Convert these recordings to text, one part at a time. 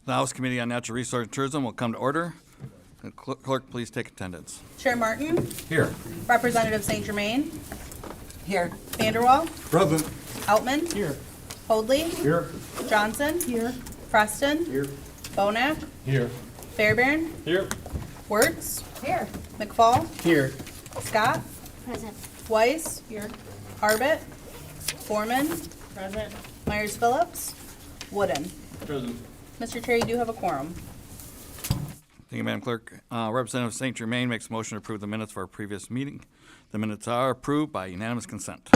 The House Committee on Natural Resources and Tourism will come to order. Clerk, please take attendance. Chair Martin. Here. Representative St. Germain. Here. Vanderwall. Present. Outman. Here. Hoadley. Here. Johnson. Here. Preston. Here. Bonak. Here. Fairbairn. Here. Wertz. Here. McFall. Here. Scott. Present. Weiss. Here. Arbit. Foreman. Present. Myers Phillips. Wooden. Present. Mr. Chair, you do have a quorum. Thank you, Madam Clerk. Representative St. Germain makes a motion to approve the minutes for our previous meeting. The minutes are approved by unanimous consent.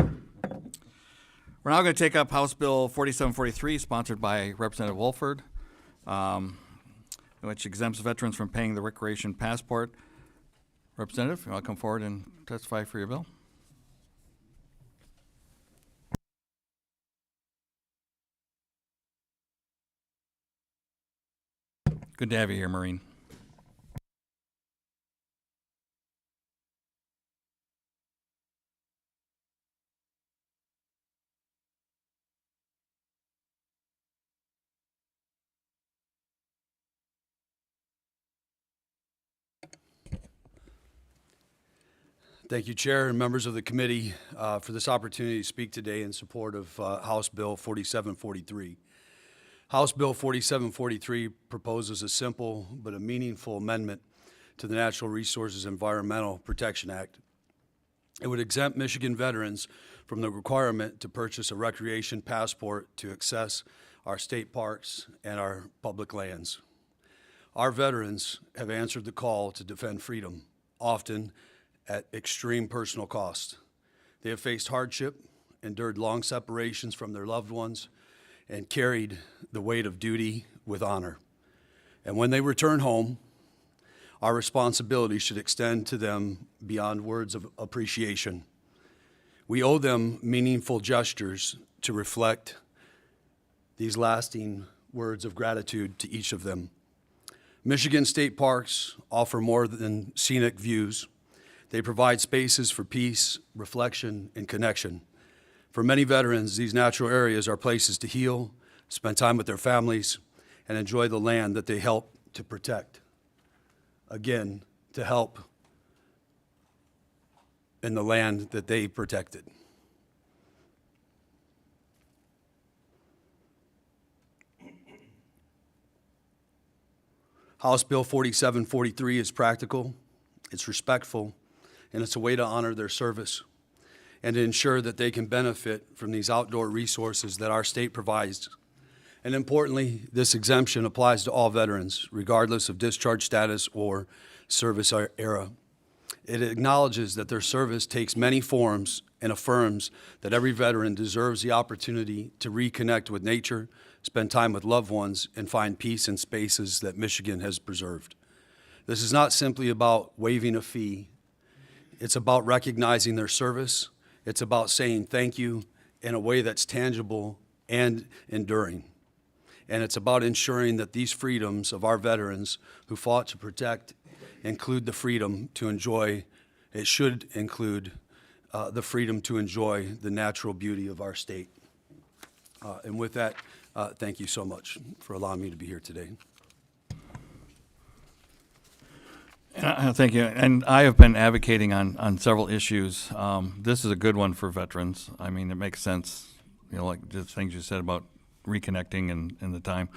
We're now going to take up House Bill 4743, sponsored by Representative Woolford, which exempts veterans from paying the recreation passport. Representative, you want to come forward and testify for your bill? Good to have you here, Maureen. Thank you, Chair and members of the committee, for this opportunity to speak today in support of House Bill 4743. House Bill 4743 proposes a simple but a meaningful amendment to the Natural Resources Environmental Protection Act. It would exempt Michigan veterans from the requirement to purchase a recreation passport to access our state parks and our public lands. Our veterans have answered the call to defend freedom, often at extreme personal cost. They have faced hardship, endured long separations from their loved ones, and carried the weight of duty with honor. And when they return home, our responsibility should extend to them beyond words of appreciation. We owe them meaningful gestures to reflect these lasting words of gratitude to each of them. Michigan state parks offer more than scenic views. They provide spaces for peace, reflection, and connection. For many veterans, these natural areas are places to heal, spend time with their families, and enjoy the land that they help to protect. Again, to help in the land that they protected. House Bill 4743 is practical, it's respectful, and it's a way to honor their service and to ensure that they can benefit from these outdoor resources that our state provides. And importantly, this exemption applies to all veterans, regardless of discharge status or service era. It acknowledges that their service takes many forms and affirms that every veteran deserves the opportunity to reconnect with nature, spend time with loved ones, and find peace in spaces that Michigan has preserved. This is not simply about waiving a fee. It's about recognizing their service. It's about saying thank you in a way that's tangible and enduring. And it's about ensuring that these freedoms of our veterans who fought to protect include the freedom to enjoy, it should include the freedom to enjoy the natural beauty of our state. And with that, thank you so much for allowing me to be here today. Thank you. And I have been advocating on several issues. This is a good one for veterans. I mean, it makes sense, like the things you said about reconnecting and the time.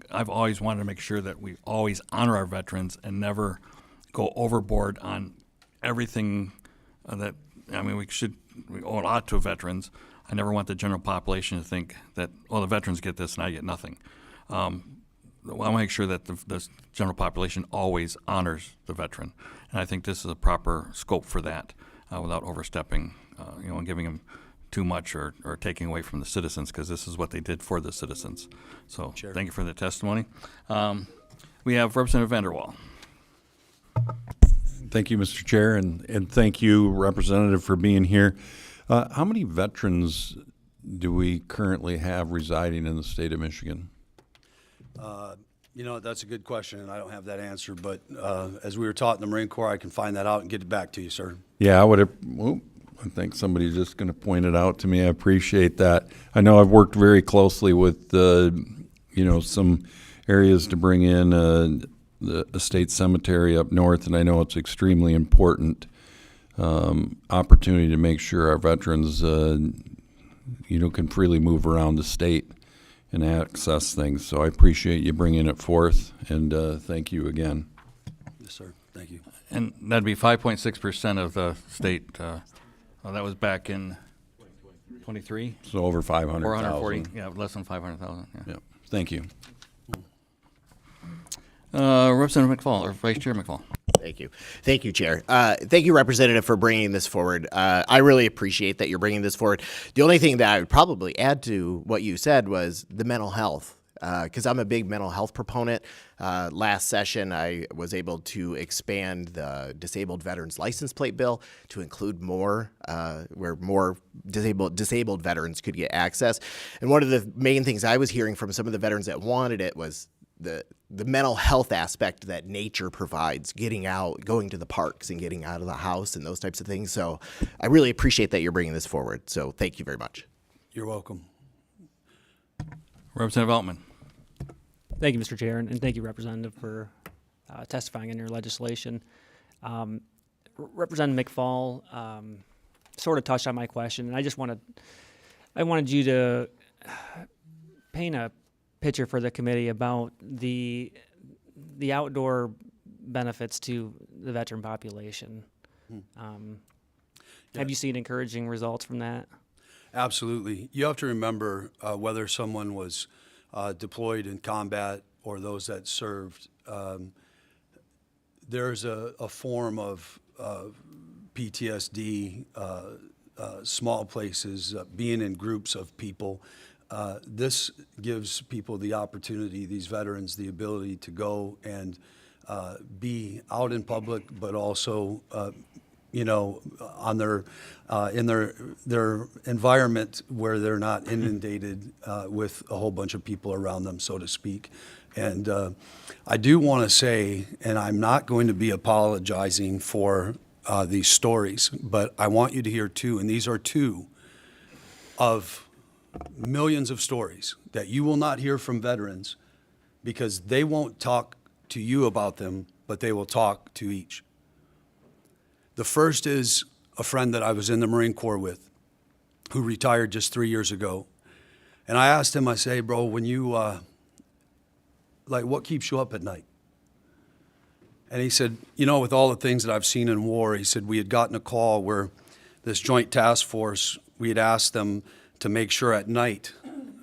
I've always wanted to make sure that we always honor our veterans and never go overboard on everything that, I mean, we owe a lot to veterans. I never want the general population to think that, well, the veterans get this and I get nothing. I want to make sure that the general population always honors the veteran. And I think this is a proper scope for that without overstepping, and giving them too much or taking away from the citizens, because this is what they did for the citizens. So Chair. Thank you for the testimony. We have Representative Vanderwall. Thank you, Mr. Chair, and thank you, Representative, for being here. How many veterans do we currently have residing in the state of Michigan? That's a good question, and I don't have that answer, but as we were taught in the Marine Corps, I can find that out and get it back to you, sir. Yeah, I think somebody's just going to point it out to me. I appreciate that. I know I've worked very closely with, some areas to bring in the state cemetery up north, and I know it's extremely important opportunity to make sure our veterans, can freely move around the state and access things. So I appreciate you bringing it forth, and thank you again. Yes, sir. Thank you. And that'd be 5.6% of the state. That was back in 23? So over 500,000. 440, yeah, less than 500,000, yeah. Yeah. Thank you. Representative McFall, or Vice Chair McFall. Thank you. Thank you, Chair. Thank you, Representative, for bringing this forward. I really appreciate that you're bringing this forward. The only thing that I would probably add to what you said was the mental health, because I'm a big mental health proponent. Last session, I was able to expand the disabled veterans license plate bill to include more, where more disabled veterans could get access. And one of the main things I was hearing from some of the veterans that wanted it was the mental health aspect that nature provides, getting out, going to the parks and getting out of the house and those types of things. So I really appreciate that you're bringing this forward. So thank you very much. You're welcome. Representative Altman. Thank you, Mr. Chair, and thank you, Representative, for testifying in your legislation. Representative McFall sort of touched on my question, and I wanted you to paint a picture for the committee about the outdoor benefits to the veteran population. Have you seen encouraging results from that? Absolutely. You have to remember whether someone was deployed in combat or those that served, there's a form of PTSD, small places, being in groups of people. This gives people the opportunity, these veterans, the ability to go and be out in public, but also, on their in their environment where they're not inundated with a whole bunch of people around them, so to speak. And I do want to say, and I'm not going to be apologizing for these stories, but I want you to hear two, and these are two of millions of stories that you will not hear from veterans because they won't talk to you about them, but they will talk to each. The first is a friend that I was in the Marine Corps with who retired just 3 years ago. And I asked him, I say, bro, when you, what keeps you up at night? And he said, with all the things that I've seen in war, he said, we had gotten a call where this joint task force, we had asked them to make sure at night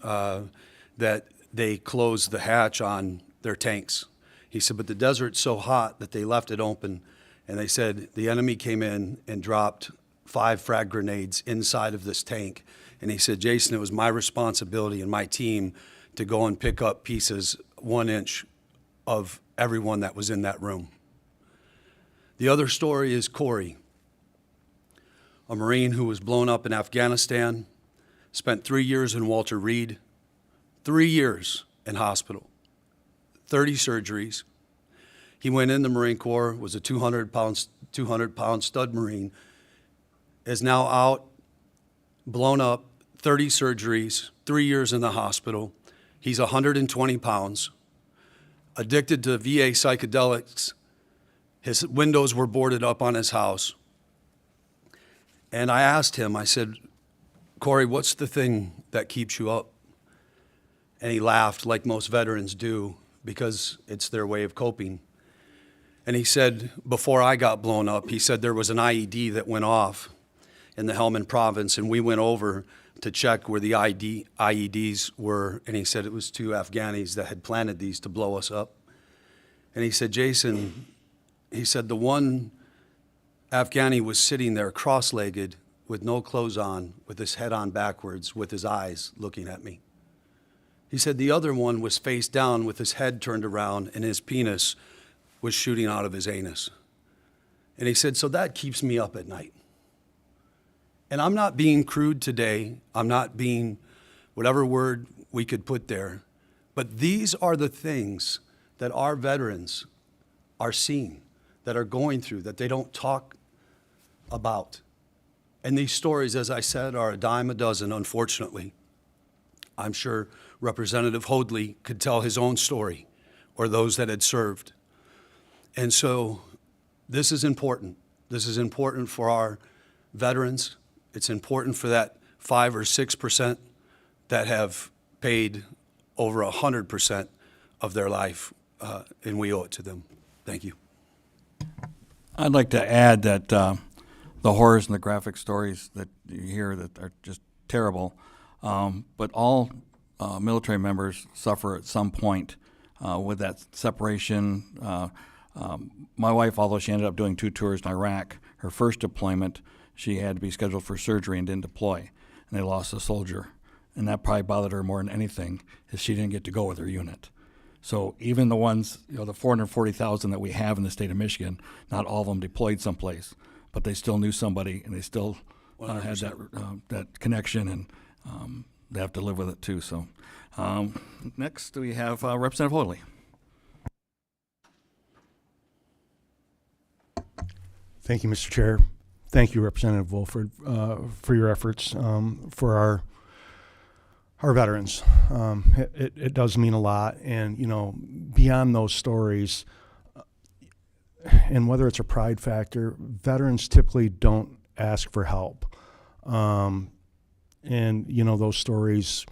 that they closed the hatch on their tanks. He said, but the desert's so hot that they left it open. And they said the enemy came in and dropped 5 frag grenades inside of this tank. And he said, Jason, it was my responsibility and my team to go and pick up pieces 1 inch of everyone that was in that room. The other story is Corey, a Marine who was blown up in Afghanistan, spent 3 years in Walter Reed, 3 years in hospital, 30 surgeries. He went in the Marine Corps, was a 200-pound stud Marine, is now out, blown up, 30 surgeries, 3 years in the hospital. He's 120 pounds, addicted to VA psychedelics. His windows were boarded up on his house. And I asked him, I said, Corey, what's the thing that keeps you up? And he laughed like most veterans do because it's their way of coping. And he said, before I got blown up, he said there was an IED that went off in the Helmand province, and we went over to check where the IEDs were, and he said it was 2 Afghanis that had planted these to blow us up. And he said, Jason, he said the one Afghani was sitting there cross-legged with no clothes on, with his head on backwards, with his eyes looking at me. He said the other one was face down with his head turned around and his penis was shooting out of his anus. And he said, so that keeps me up at night. And I'm not being crude today. I'm not being whatever word we could put there. But these are the things that our veterans are seeing, that are going through, that they don't talk about. And these stories, as I said, are a dime a dozen, unfortunately. I'm sure Representative Hoadley could tell his own story or those that had served. And so this is important. This is important for our veterans. It's important for that 5 or 6% that have paid over 100% of their life, and we owe it to them. Thank you. I'd like to add that the horrors and the graphic stories that you hear that are just terrible, but all military members suffer at some point with that separation. My wife, although she ended up doing 2 tours in Iraq, her first deployment, she had to be scheduled for surgery and didn't deploy, and they lost a soldier. And that probably bothered her more than anything, is she didn't get to go with her unit. So even the ones, the 440,000 that we have in the state of Michigan, not all of them deployed someplace, but they still knew somebody, and they still had that connection, and they have to live with it too. So next we have Representative Hoyley. Thank you, Mr. Chair. Thank you, Representative Woolford, for your efforts for our veterans. It does mean a lot, and beyond those stories, and whether it's a pride factor, veterans typically don't ask for help, and those stories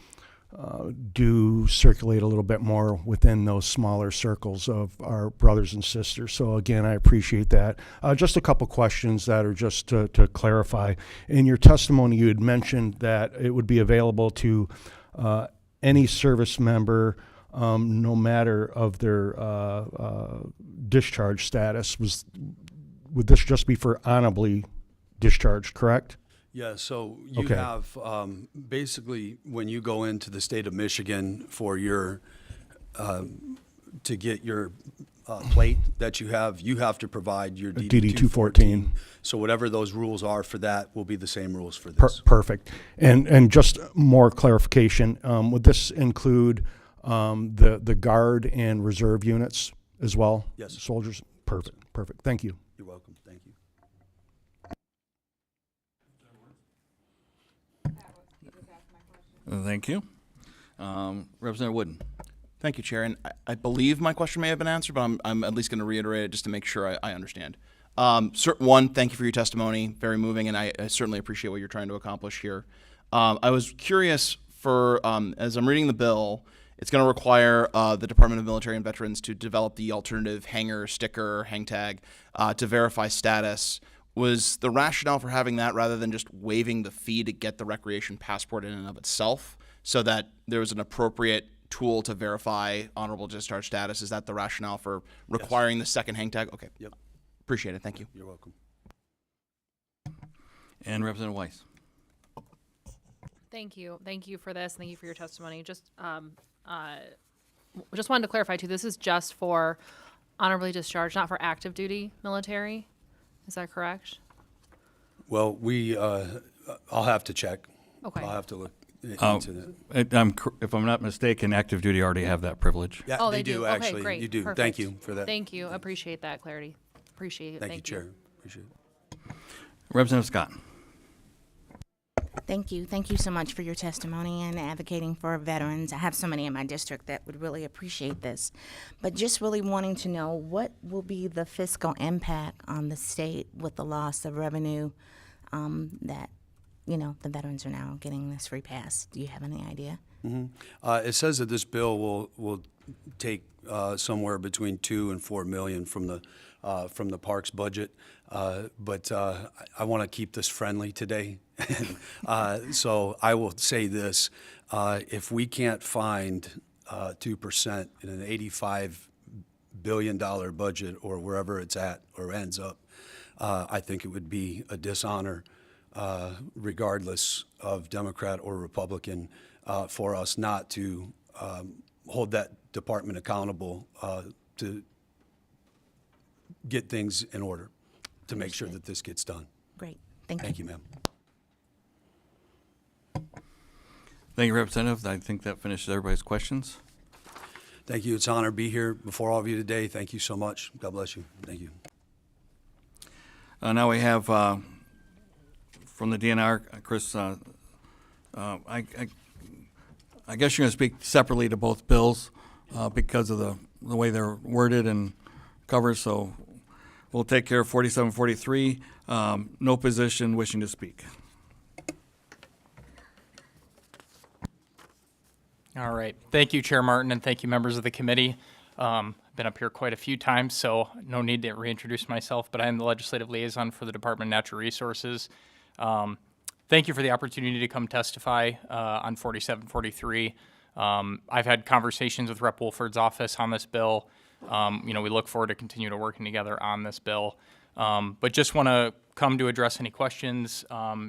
do circulate a little bit more within those smaller circles of our brothers and sisters. So again, I appreciate that. Just a couple questions that are just to clarify. In your testimony, you had mentioned that it would be available to any service member, no matter of their discharge status. Would this just be for honorably discharged, correct? Yeah, so you Okay. have, basically, when you go into the state of Michigan for your, to get your plate that you have to provide your DD 214. So whatever those rules are for that will be the same rules for this. Perfect. And just more clarification, would this include the Guard and Reserve units as well? Yes. Soldiers? Perfect. Thank you. You're welcome, thank you. Thank you. Representative Wooden. Thank you, Chair. And I believe my question may have been answered, but I'm at least going to reiterate it just to make sure I understand. One, thank you for your testimony. Very moving, and I certainly appreciate what you're trying to accomplish here. I was curious for, as I'm reading the bill, it's going to require the Department of Military and Veterans to develop the alternative hanger, sticker, hang tag to verify status. Was the rationale for having that rather than just waiving the fee to get the recreation passport in and of itself, so that there was an appropriate tool to verify honorable discharge status? Is that the rationale for requiring the second hang tag? Okay. Yep. Appreciate it. Thank you. You're welcome. And Representative Weiss. Thank you. Thank you for this. Thank you for your testimony. Just wanted to clarify too, this is just for honorably discharged, not for active duty military. Is that correct? Well, I'll have to check. Okay. I'll have to look into that. If I'm not mistaken, active duty already have that privilege. Yeah, Oh, they do, Okay, actually. great. You do. Perfect. Thank you for that. Thank you. Appreciate that clarity. Appreciate it. Thank you, Chair. Appreciate it. Representative Scott. Thank you. Thank you so much for your testimony and advocating for veterans. I have so many in my district that would really appreciate this. But just really wanting to know, what will be the fiscal impact on the state with the loss of revenue that, the veterans are now getting this free pass? Do you have any idea? It says that this bill will take somewhere between $2 and $4 million from the parks budget, but I want to keep this friendly today. So I will say this: if we can't find 2% in an $85 billion budget, or wherever it's at or ends up, I think it would be a dishonor, regardless of Democrat or Republican, for us not to hold that department accountable to get things in order, to make sure that this gets done. Great. Thank you. Thank you, ma'am. Thank you, Representative. I think that finishes everybody's questions. Thank you. It's an honor to be here before all of you today. Thank you so much. God bless you. Thank you. Now we have from the DNR, Chris. I guess you're going to speak separately to both bills because of the the way they're worded and covered, so we'll take care of 4743. No position wishing to speak. All right. Thank you, Chair Martin, and thank you, members of the committee. Been up here quite a few times, so no need to reintroduce myself, but I am the legislative liaison for the Department of Natural Resources. Thank you for the opportunity to come testify on 4743. I've had conversations with Rep. Woolford's office on this bill. We look forward to continue to working together on this bill. But just want to come to address any questions,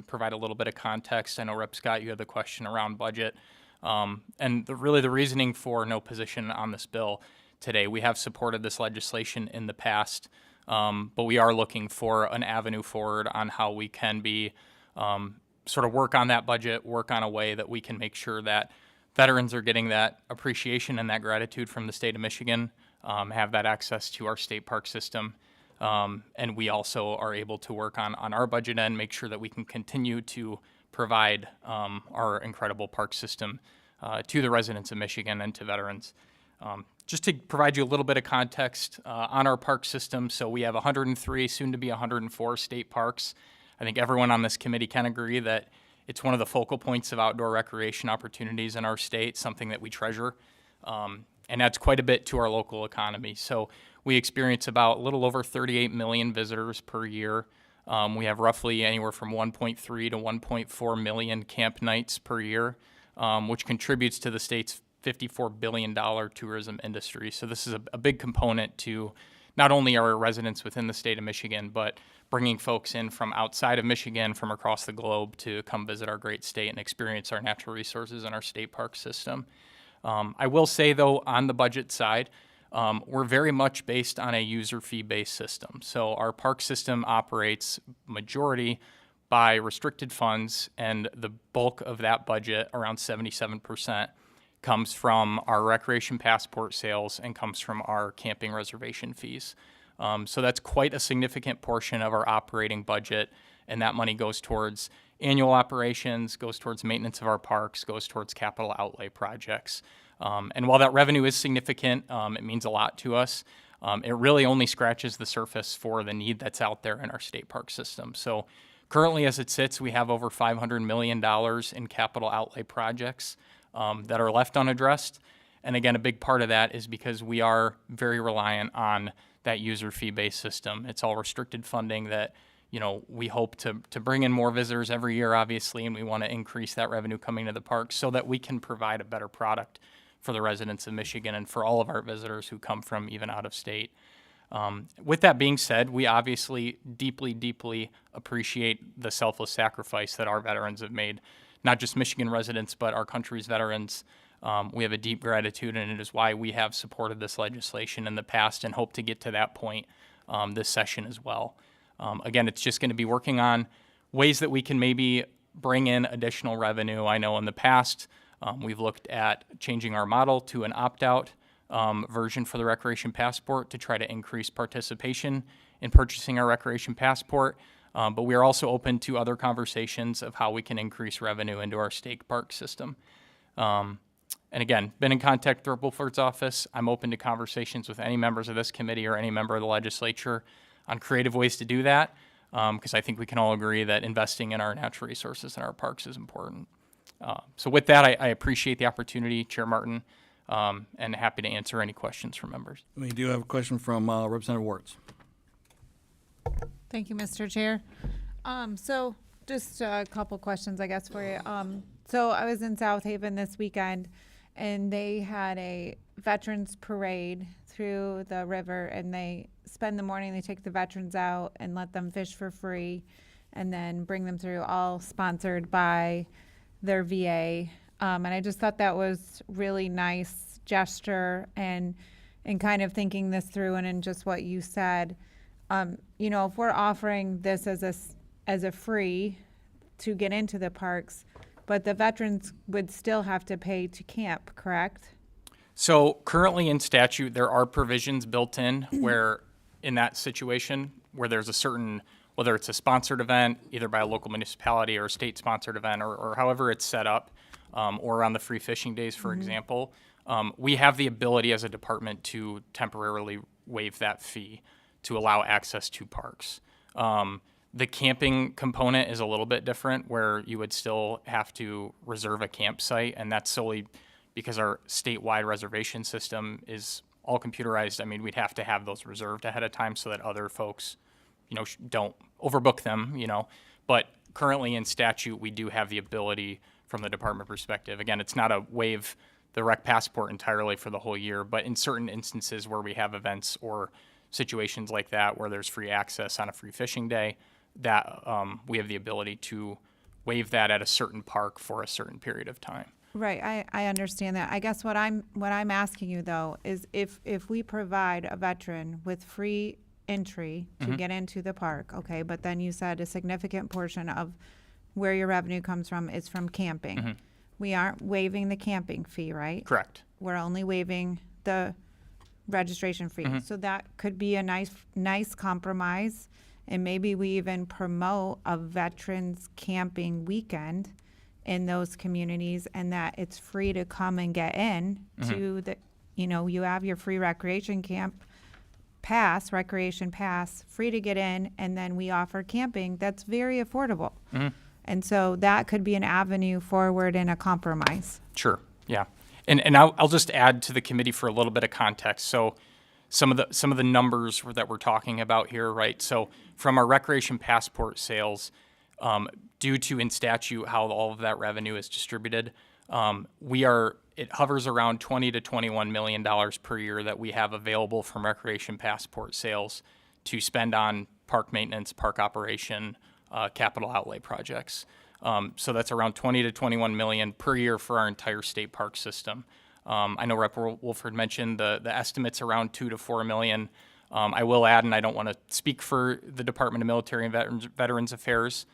provide a little bit of context. I know, Rep. Scott, you had the question around budget. And the reasoning for no position on this bill today. We have supported this legislation in the past, but we are looking for an avenue forward on how we can be sort of work on that budget, work on a way that we can make sure that veterans are getting that appreciation and that gratitude from the state of Michigan, have that access to our state park system. And we also are able to work on our budget end, make sure that we can continue to provide our incredible park system to the residents of Michigan and to veterans. Just to provide you a little bit of context on our park system, so we have 103, soon to be 104 state parks. I think everyone on this committee can agree that it's one of the focal points of outdoor recreation opportunities in our state, something that we treasure, and adds quite a bit to our local economy. So we experience about a little over 38 million visitors per year. We have roughly anywhere from 1.3 to 1.4 million camp nights per year, which contributes to the state's $54 billion tourism industry. So this is a big component to not only our residents within the state of Michigan, but bringing folks in from outside of Michigan, from across the globe, to come visit our great state and experience our natural resources and our state park system. I will say, though, on the budget side, we're very much based on a user fee-based system. So our park system operates majority by restricted funds, and the bulk of that budget, around 77%, comes from our recreation passport sales and comes from our camping reservation fees. So that's quite a significant portion of our operating budget, and that money goes towards annual operations, goes towards maintenance of our parks, goes towards capital outlay projects. And while that revenue is significant, it means a lot to us. It really only scratches the surface for the need that's out there in our state park system. So currently, as it sits, we have over $500 million in capital outlay projects that are left unaddressed. And again, a big part of that is because we are very reliant on that user fee-based system. It's all restricted funding that, we hope to bring in more visitors every year, obviously, and we want to increase that revenue coming to the park so that we can provide a better product for the residents of Michigan and for all of our visitors who come from even out of state. With that being said, we obviously deeply, deeply appreciate the selfless sacrifice that our veterans have made, not just Michigan residents, but our country's veterans. We have a deep gratitude, and it is why we have supported this legislation in the past and hope to get to that point this session as well. Again, it's just going to be working on ways that we can maybe bring in additional revenue. I know in the past we've looked at changing our model to an opt-out version for the recreation passport to try to increase participation in purchasing our recreation passport. But we are also open to other conversations of how we can increase revenue into our state park system. And again, been in contact with Woolford's office. I'm open to conversations with any members of this committee or any member of the legislature on creative ways to do that, because I think we can all agree that investing in our natural resources and our parks is important. So with that, I appreciate the opportunity, Chair Martin, and happy to answer any questions from members. We do have a question from Representative Warts. Thank you, Mr. Chair. So just a couple questions, I guess, for you. So I was in South Haven this weekend, and they had a veterans parade through the river, and they spend the morning, they take the veterans out and let them fish for free, and then bring them through, all sponsored by their VA. And I just thought that was really nice gesture, and kind of thinking this through, and in just what you said, if we're offering this as a free to get into the parks, but the veterans would still have to pay to camp, correct? So currently in statute, there are provisions built in where, in that situation, where there's a certain, whether it's a sponsored event, either by a local municipality or a state-sponsored event, or however it's set up, or around the free fishing days, for example, We have the ability as a department to temporarily waive that fee to allow access to parks. The camping component is a little bit different, where you would still have to reserve a campsite, and that's solely because our statewide reservation system is all computerized. I mean, we'd have to have those reserved ahead of time so that other folks, don't overbook them, But currently in statute, we do have the ability from the department perspective. Again, it's not a waive the rec passport entirely for the whole year, but in certain instances where we have events or situations like that where there's free access on a free fishing day, that we have the ability to waive that at a certain park for a certain period of time. Right, I understand that. I guess what I'm asking you though is if we provide a veteran with free entry to get into the park, okay, but then you said a significant portion of where your revenue comes from is from camping. We aren't waiving the camping fee, right? Correct. We're only waiving the registration fee. So that could be a nice compromise, and maybe we even promote a veterans camping weekend in those communities, and that it's free to come and get in to the, you have your free recreation pass, free to get in, and then we offer camping that's very affordable. And so that could be an avenue forward in a compromise. Sure. Yeah. And I'll just add to the committee for a little bit of context. So some of the numbers that we're talking about here, right? So from our recreation passport sales, due to in statute how all of that revenue is distributed, it hovers around $20 to $21 million per year that we have available from recreation passport sales to spend on park maintenance, park operation, capital outlay projects. So that's around 20 to 21 million per year for our entire state park system. I know Rep. Woolford mentioned the estimates around 2 to 4 million. I will add, and I don't want to speak for the Department of Military and Veterans Affairs,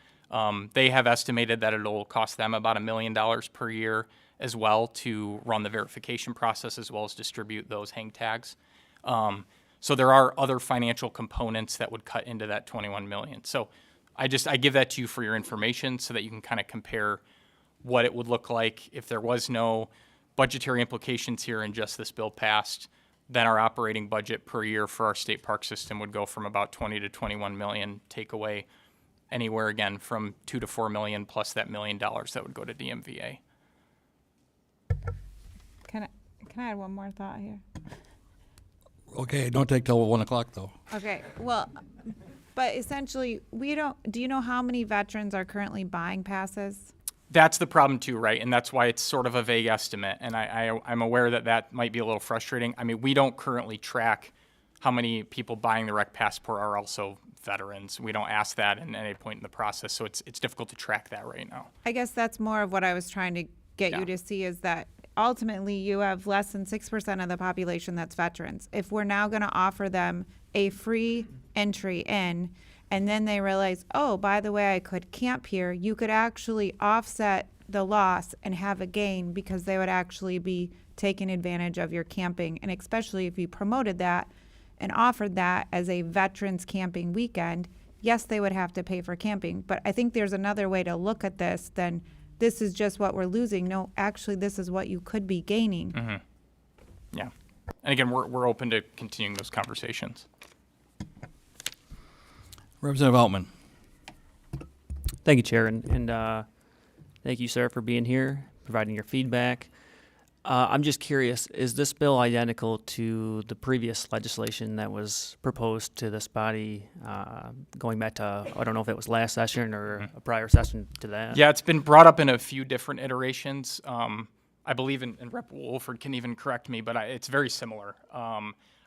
they have estimated that it'll cost them about $1 million per year as well to run the verification process as well as distribute those hang tags. So there are other financial components that would cut into that 21 million. So I give that to you for your information so that you can kind of compare what it would look like if there was no budgetary implications here and just this bill passed. Then our operating budget per year for our state park system would go from about 20 to 21 million, take away anywhere again from 2 to 4 million plus that $1 million that would go to DMVA. Can I add one more thought here? Okay, don't take till 1 o'clock though. Okay, well, but essentially, do you know how many veterans are currently buying passes? That's the problem too, right? And that's why it's sort of a vague estimate. And I'm aware that might be a little frustrating. I mean, we don't currently track how many people buying the rec passport are also veterans. We don't ask that at any point in the process, so it's difficult to track that right now. I guess that's more of what I was trying to get you to see, is that ultimately you have less than 6% of the population that's veterans. If we're now going to offer them a free entry in, and then they realize, oh, by the way, I could camp here, you could actually offset the loss and have a gain because they would actually be taking advantage of your camping. And especially if you promoted that and offered that as a veterans camping weekend, yes, they would have to pay for camping. But I think there's another way to look at this than this is just what we're losing. No, actually, this is what you could be gaining. Mm-hmm. Yeah. And again, we're open to continuing those conversations. Representative Altman. Thank you, Chair, and thank you, sir, for being here, providing your feedback. I'm just curious, is this bill identical to the previous legislation that was proposed to this body going back to, I don't know if it was last session or a prior session to that? Yeah, it's been brought up in a few different iterations. I believe, and Rep. Woolford can even correct me, but it's very similar.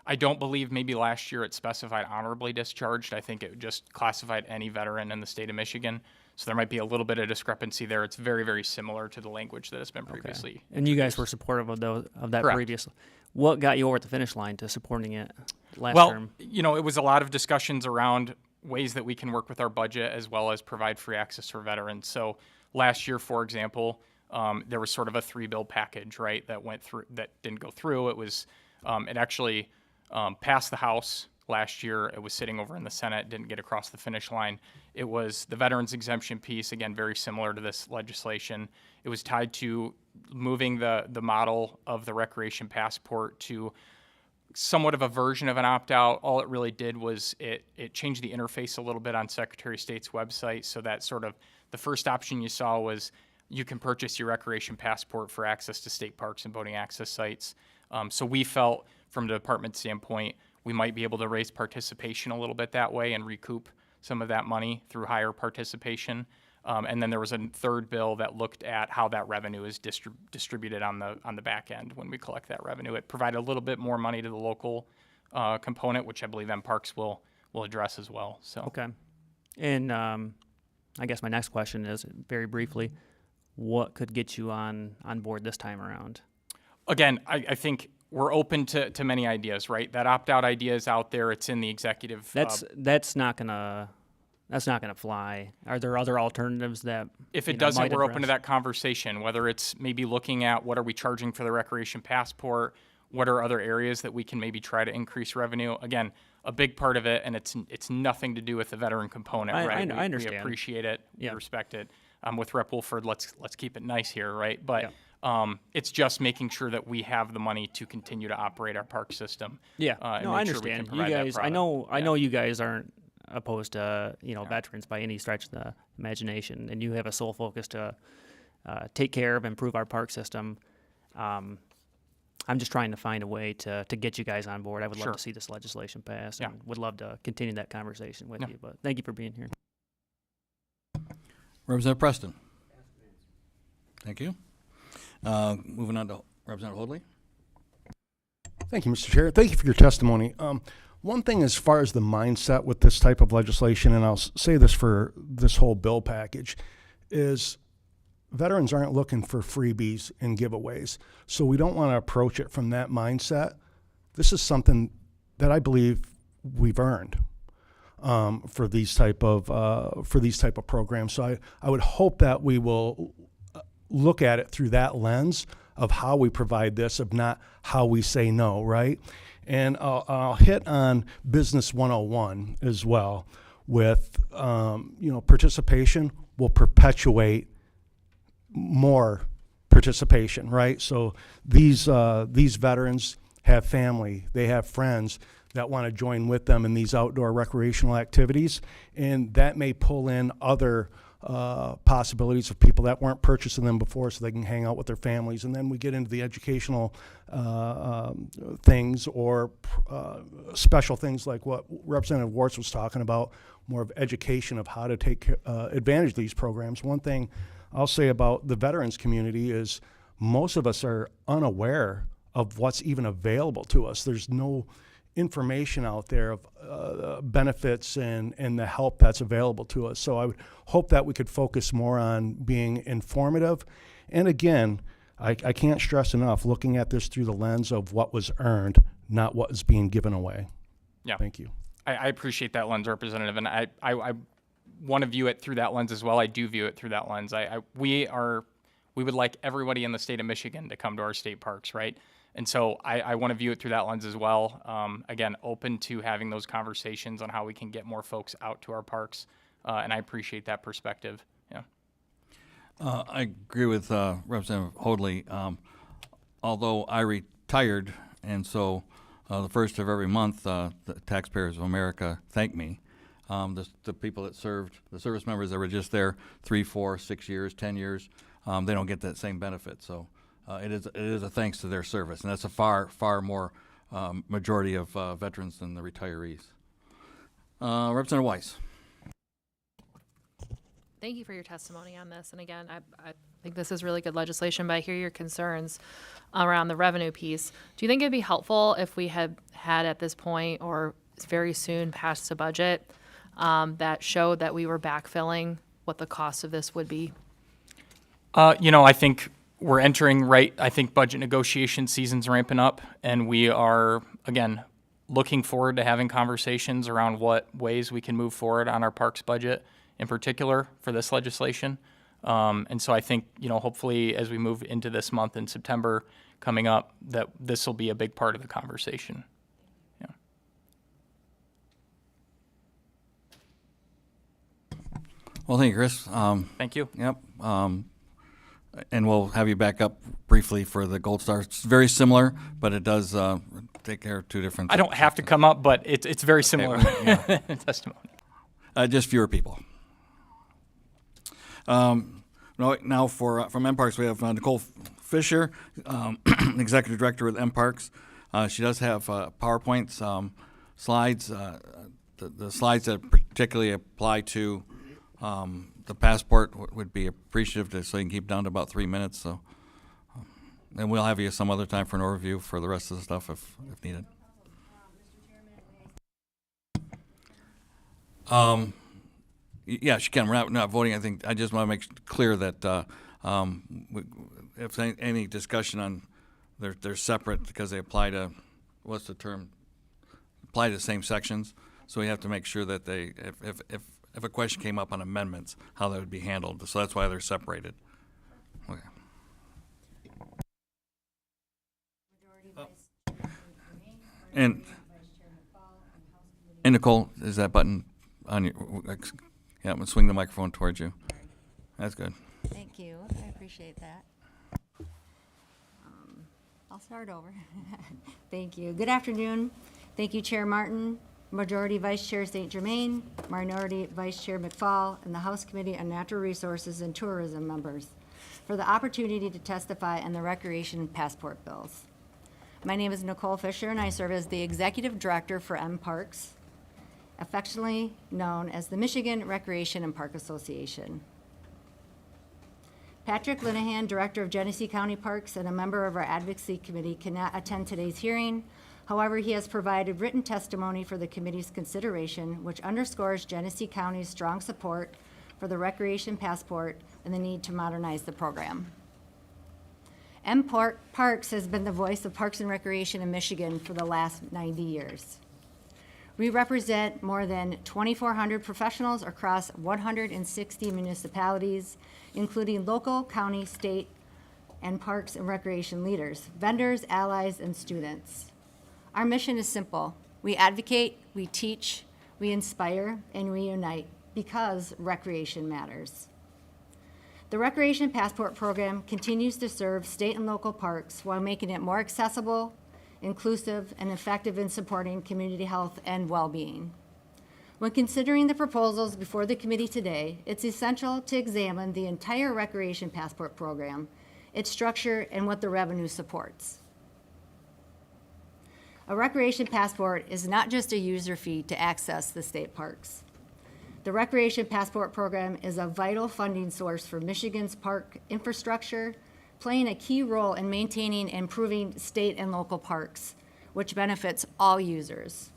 I don't believe maybe last year it specified honorably discharged. I think it just classified any veteran in the state of Michigan. So there might be a little bit of discrepancy there. It's very, very similar to the language that has been previously. Okay. And you guys were supportive of that Correct. previous. What got you over the finish line to supporting it last Well, term? it was a lot of discussions around ways that we can work with our budget as well as provide free access for veterans. So last year, for example, there was sort of a 3-bill package, right, that went through, that didn't go through. It was, it actually passed the House last year. It was sitting over in the Senate, didn't get across the finish line. It was the veterans exemption piece, again, very similar to this legislation. It was tied to moving the model of the recreation passport to somewhat of a version of an opt-out. All it really did was it changed the interface a little bit on Secretary of State's website, so that sort of the first option you saw was you can purchase your recreation passport for access to state parks and boating access sites. So we felt, from the department standpoint, we might be able to raise participation a little bit that way and recoup some of that money through higher participation. And then there was a third bill that looked at how that revenue is distributed on the back end when we collect that revenue. It provided a little bit more money to the local component, which I believe MParks will address as well. So Okay. And I guess my next question is, very briefly, what could get you on board this time around? Again, I think we're open to many ideas, right? That opt-out idea is out there. It's in the executive. That's not gonna fly. Are there other alternatives that If it might doesn't, we're open to address? that conversation, whether it's maybe looking at what are we charging for the recreation passport, what are other areas that we can maybe try to increase revenue. Again, a big part of it, and it's nothing to do with the veteran component, right? I understand. We appreciate it. Yeah. We respect it. With Rep. Woolford, let's keep it nice here, right? But it's just making sure that we have the money to continue to operate our park system. Yeah, and no, make I sure we can understand. You provide that guys, I product. know Yeah. you guys aren't opposed to veterans by any stretch of the imagination, and you have a sole focus to take care of, improve our park system. I'm just trying to find a way to get you guys on board. I would love Sure. to see this legislation passed, Yeah. and would love to continue that conversation with Yeah. you. But thank you for being here. Representative Preston. Thank you. Moving on to Representative Hoadley. Thank you, Mr. Chair. Thank you for your testimony. One thing as far as the mindset with this type of legislation, and I'll say this for this whole bill package, is veterans aren't looking for freebies and giveaways. So we don't want to approach it from that mindset. This is something that I believe we've earned for these type of programs. So I would hope that we will look at it through that lens of how we provide this, of not how we say no, right? And I'll hit on Business 101 as well with, participation will perpetuate more participation, right? So these veterans have family, they have friends that want to join with them in these outdoor recreational activities, and that may pull in other possibilities of people that weren't purchasing them before so they can hang out with their families. And then we get into the educational things or special things like what Representative Warts was talking about, more of education of how to take advantage of these programs. One thing I'll say about the veterans community is most of us are unaware of what's even available to us. There's no information out there of benefits and the help that's available to us. So I would hope that we could focus more on being informative. And again, I can't stress enough looking at this through the lens of what was earned, not what is being given away. Yeah. Thank you. I appreciate that lens, Representative, and I want to view it through that lens as well. I do view it through that lens. We would like everybody in the state of Michigan to come to our state parks, right? And so I want to view it through that lens as well. Again, open to having those conversations on how we can get more folks out to our parks, and I appreciate that perspective. Yeah. I agree with Representative Hoadley. Although I retired, and so the first of every month, the taxpayers of America thank me. The people that served, the service members that were just there 3, 4, 6 years, 10 years, they don't get that same benefit. So it is a thanks to their service, and that's a far more majority of veterans than the retirees. Representative Weiss. Thank you for your testimony on this. And again, I think this is really good legislation, but I hear your concerns around the revenue piece. Do you think it'd be helpful if we had at this point or very soon passed a budget that showed that we were backfilling what the cost of this would be? I think we're entering, I think budget negotiation season's ramping up, and we are, again, looking forward to having conversations around what ways we can move forward on our parks budget in particular for this legislation. And so I think, hopefully as we move into this month in September coming up, that this will be a big part of the conversation. Yeah. Well, thank you, Chris. Thank you. Yep. And we'll have you back up briefly for the Gold Star. It's very similar, but it does take care of two different. I don't have to come up, but it's very similar testimony. Just fewer people. Now from MParks, we have Nicole Fisher, Executive Director with MParks. She does have PowerPoints, slides. The slides that particularly apply to the passport would be appreciative, so you can keep down to about 3 minutes. So, and we'll have you some other time for an overview for the rest of the stuff if needed. Yeah, she can. We're not voting. I think I just want to make clear that if any discussion on they're separate because they apply to what's the term? Apply to the same sections. So we have to make sure that they, if a question came up on amendments, how that would be handled. So that's why they're separated. Okay. And Nicole, is that button on your? Yeah, I'm gonna swing the microphone towards you. That's good. Thank you. I appreciate that. I'll start over. Thank you. Good afternoon. Thank you, Chair Martin, Majority Vice Chair St. Germain, Minority Vice Chair McFall, and the House Committee on Natural Resources and Tourism members for the opportunity to testify on the recreation passport bills. My name is Nicole Fisher, and I serve as the Executive Director for MParks, affectionately known as the Michigan Recreation and Park Association. Patrick Linehan, Director of Genesee County Parks and a member of our Advocacy Committee, cannot attend today's hearing. However, he has provided written testimony for the committee's consideration, which underscores Genesee County's strong support for the recreation passport and the need to modernize the program. Parks has been the voice of Parks and Recreation in Michigan for the last 90 years. We represent more than 2,400 professionals across 160 municipalities, including local, county, state, and parks and recreation leaders, vendors, allies, and students. Our mission is simple. We advocate, we teach, we inspire, and we unite because recreation matters. The Recreation Passport Program continues to serve state and local parks while making it more accessible, inclusive, and effective in supporting community health and well-being. When considering the proposals before the committee today, it's essential to examine the entire Recreation Passport Program, its structure, and what the revenue supports. A Recreation Passport is not just a user fee to access the state parks. The Recreation Passport Program is a vital funding source for Michigan's park infrastructure, playing a key role in maintaining and improving state and local parks, which benefits all users.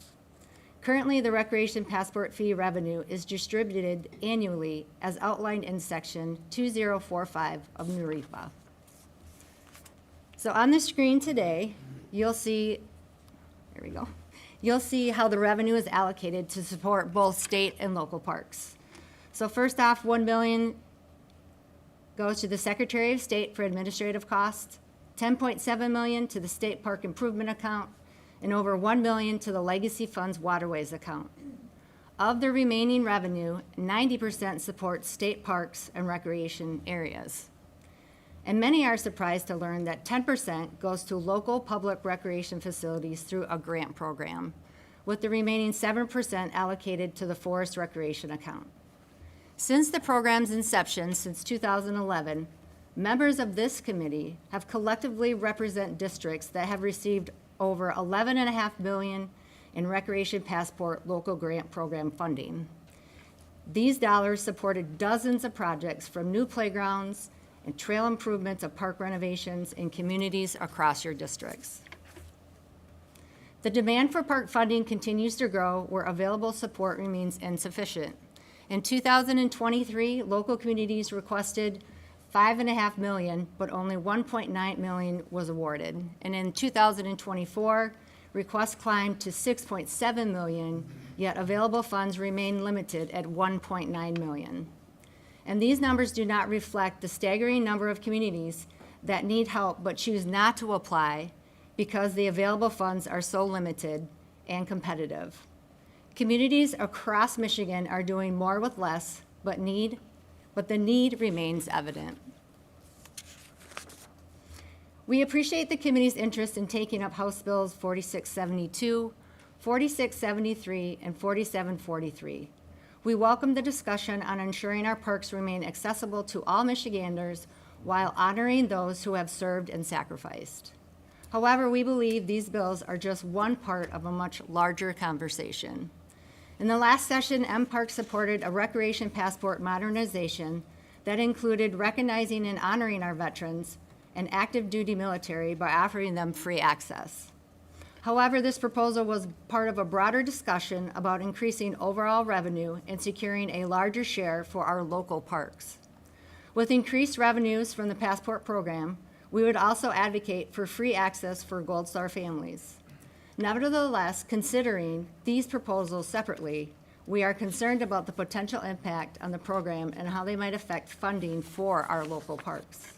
Currently, the Recreation Passport fee revenue is distributed annually as outlined in Section 2045 of NREPA. So on the screen today, you'll see, there we go. You'll see how the revenue is allocated to support both state and local parks. So first off, $1 million goes to the Secretary of State for administrative costs, $10.7 million to the State Park Improvement Account, and over $1 million to the Legacy Funds Waterways account. Of the remaining revenue, 90% supports state parks and recreation areas. And many are surprised to learn that 10% goes to local public recreation facilities through a grant program, with the remaining 7% allocated to the Forest Recreation account. Since the program's inception, since 2011, members of this committee have collectively represent districts that have received over $11.5 million in Recreation Passport local grant program funding. These dollars supported dozens of projects from new playgrounds and trail improvements of park renovations in communities across your districts. The demand for park funding continues to grow where available support remains insufficient. In 2023, local communities requested $5.5 million, but only $1.9 million was awarded. And in 2024, requests climbed to $6.7 million, yet available funds remain limited at $1.9 million. And these numbers do not reflect the staggering number of communities that need help but choose not to apply because the available funds are so limited and competitive. Communities across Michigan are doing more with less but the need remains evident. We appreciate the committee's interest in taking up House Bills 4672, 4673, and 4743. We welcome the discussion on ensuring our parks remain accessible to all Michiganders while honoring those who have served and sacrificed. However, we believe these bills are just one part of a much larger conversation. In the last session, M-Park supported a recreation passport modernization that included recognizing and honoring our veterans and active duty military by offering them free access. However, this proposal was part of a broader discussion about increasing overall revenue and securing a larger share for our local parks. With increased revenues from the passport program, we would also advocate for free access for Gold Star families. Nevertheless, considering these proposals separately, we are concerned about the potential impact on the program and how they might affect funding for our local parks.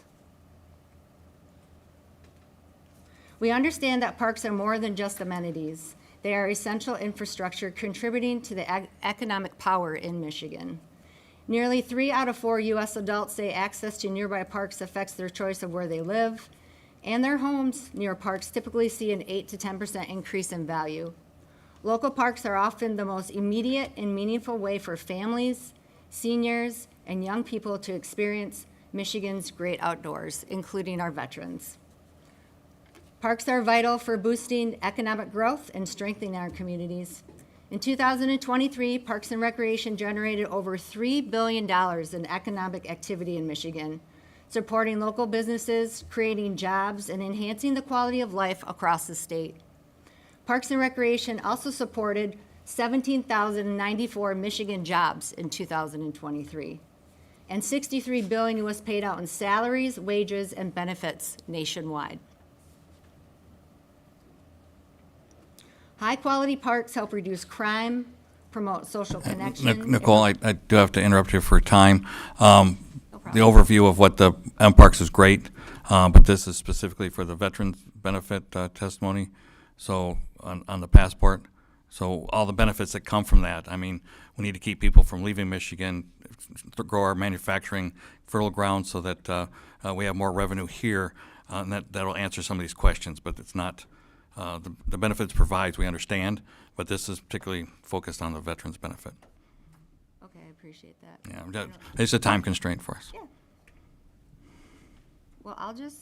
We understand that parks are more than just amenities. They are essential infrastructure contributing to the economic power in Michigan. Nearly 3 out of 4 U.S. adults say access to nearby parks affects their choice of where they live, and their homes near parks typically see an 8 to 10% increase in value. Local parks are often the most immediate and meaningful way for families, seniors, and young people to experience Michigan's great outdoors, including our veterans. Parks are vital for boosting economic growth and strengthening our communities. In 2023, Parks and Recreation generated over $3 billion in economic activity in Michigan, supporting local businesses, creating jobs, and enhancing the quality of life across the state. Parks and Recreation also supported 17,094 Michigan jobs in 2023, and $63 billion was paid out in salaries, wages, and benefits nationwide. High-quality parks help reduce crime, promote social connection. Nicole, I do have to interrupt you for time. The overview of what the M-Parks is great, but this is specifically for the veterans benefit testimony. So on the passport, so all the benefits that come from that. I mean, we need to keep people from leaving Michigan, to grow our manufacturing fertile ground so that we have more revenue here, and that'll answer some of these questions. But it's not the benefits provides, we understand, but this is particularly focused on the veterans benefit. Okay, I appreciate that. Yeah, it's a time constraint for us. Yeah. Well, I'll just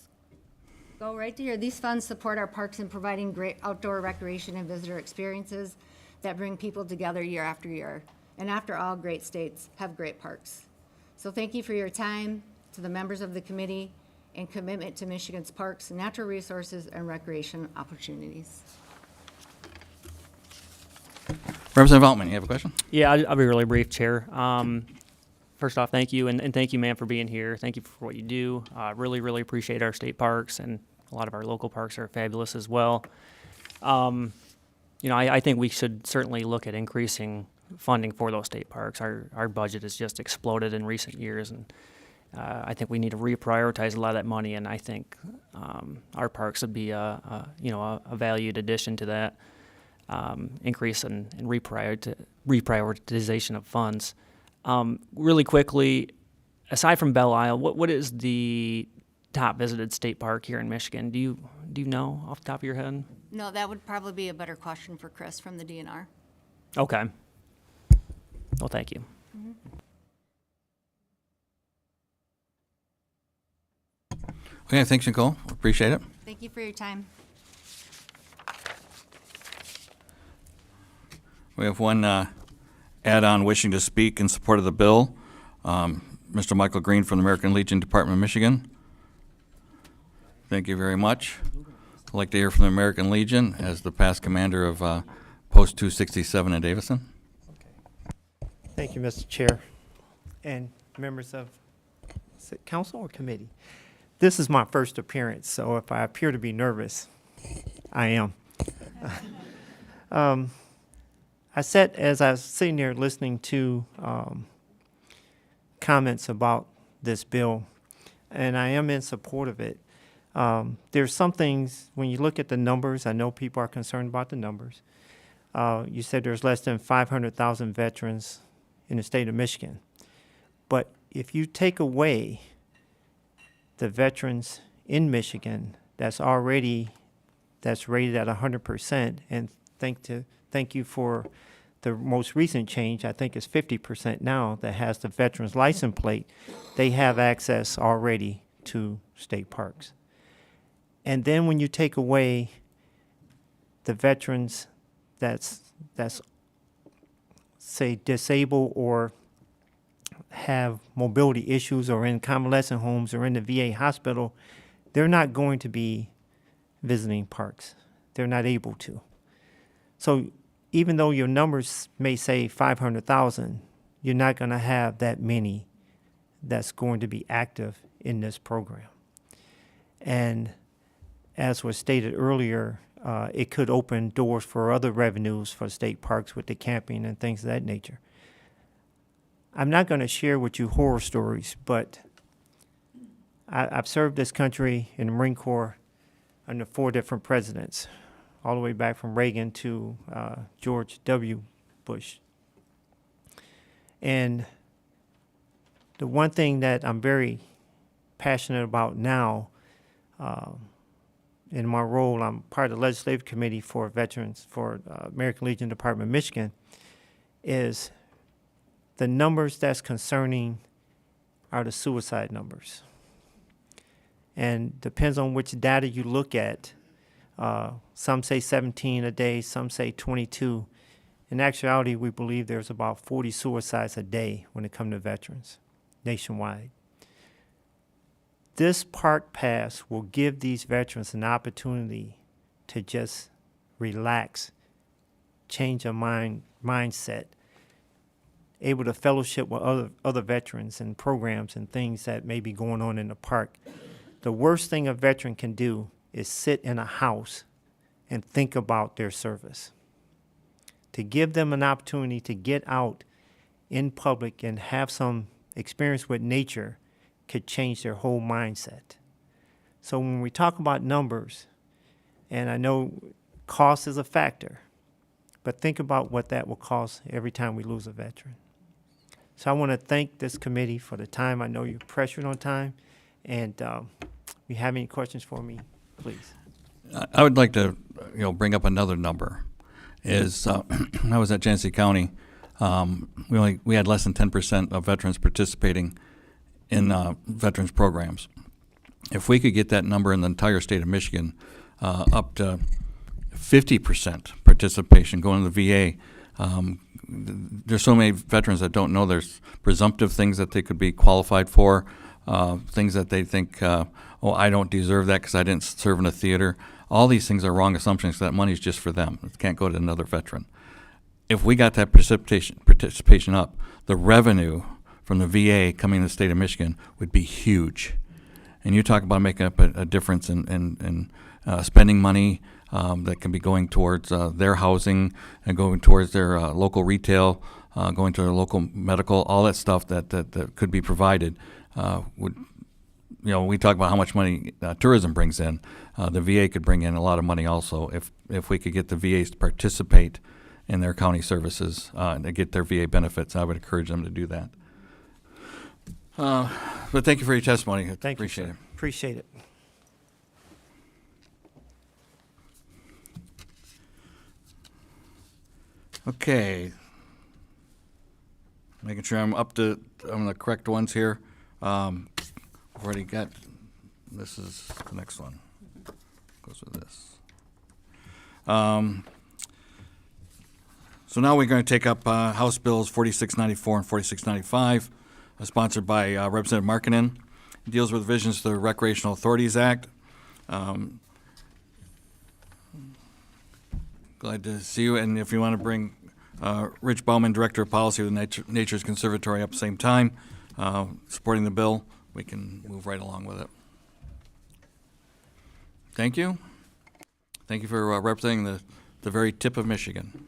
go right to here. These funds support our parks in providing great outdoor recreation and visitor experiences that bring people together year after year. And after all, great states have great parks. So thank you for your time, to the members of the committee, and commitment to Michigan's parks, natural resources, and recreation opportunities. Representative Altman, you have a question? Yeah, I'll be really brief, Chair. First off, thank you, and thank you, ma'am, for being here. Thank you for what you do. Really, really appreciate our state parks, and a lot of our local parks are fabulous as well. I think we should certainly look at increasing funding for those state parks. Our budget has just exploded in recent years, and I think we need to reprioritize a lot of that money, and I think our parks would be a valued addition to that increase in reprioritization of funds. Really quickly, aside from Belle Isle, what is the top visited state park here in Michigan? Do you know off the top of your head? No, that would probably be a better question for Chris from the DNR. Okay. Well, thank you. Mm-hmm. Okay, thanks, Nicole. Appreciate it. Thank you for your time. We have one add-on wishing to speak in support of the bill. Mr. Michael Green from the American Legion Department of Michigan. Thank you very much. I'd like to hear from the American Legion as the past commander of Post 267 in Davison. Thank you, Mr. Chair, and members of council or committee. This is my first appearance, so if I appear to be nervous, I am. As I was sitting there listening to comments about this bill, and I am in support of it. There's some things, when you look at the numbers, I know people are concerned about the numbers. You said there's less than 500,000 veterans in the state of Michigan. But if you take away the veterans in Michigan that's rated at 100%, and thank you for the most recent change, I think it's 50% now, that has the veterans license plate, they have access already to state parks. And then when you take away the veterans that's say disabled or have mobility issues or in convalescent homes or in the VA hospital, they're not going to be visiting parks. They're not able to. So even though your numbers may say 500,000, you're not going to have that many that's going to be active in this program. And as was stated earlier, it could open doors for other revenues for state parks with the camping and things of that nature. I'm not going to share with you horror stories, but I've served this country in the Marine Corps under 4 different presidents, all the way back from Reagan to George W. Bush. And the one thing that I'm very passionate about now, in my role, I'm part of the legislative committee for veterans for American Legion Department of Michigan, is the numbers that's concerning are the suicide numbers. And depends on which data you look at. Some say 17 a day, some say 22. In actuality, we believe there's about 40 suicides a day when it comes to veterans nationwide. This park pass will give these veterans an opportunity to just relax, change their mindset, able to fellowship with other veterans and programs and things that may be going on in the park. The worst thing a veteran can do is sit in a house and think about their service. To give them an opportunity to get out in public and have some experience with nature could change their whole mindset. So when we talk about numbers, and I know cost is a factor, but think about what that will cost every time we lose a veteran. So I want to thank this committee for the time. I know you're pressured on time, and if you have any questions for me, please. I would like to, bring up another number. Is when I was at Genesee County, we had less than 10% of veterans participating in veterans programs. If we could get that number in the entire state of Michigan up to 50% participation going to the VA, there's so many veterans that don't know there's presumptive things that they could be qualified for, things that they think, I don't deserve that because I didn't serve in a theater. All these things are wrong assumptions. That money's just for them. It can't go to another veteran. If we got that participation up, the revenue from the VA coming to the state of Michigan would be huge. And you talk about making up a difference in spending money that can be going towards their housing and going towards their local retail, going to their local medical, all that stuff that could be provided would. We talk about how much money tourism brings in. The VA could bring in a lot of money also if we could get the VAs to participate in their county services and get their VA benefits. I would encourage them to do that. But thank you for your testimony. Thank you, Appreciate sir. it. Appreciate it. Okay. Making sure I'm on the correct ones here. I've already got, this is the next one. Goes with this. So now we're going to take up House Bills 4694 and 4695, sponsored by Representative Markkanen. It deals with revisions to the Recreational Authorities Act. Glad to see you, and if you want to bring Rich Bauman, Director of Policy with the Nature's Conservatory, up at the same time, supporting the bill, we can move right along with it. Thank you. Thank you for representing the very tip of Michigan.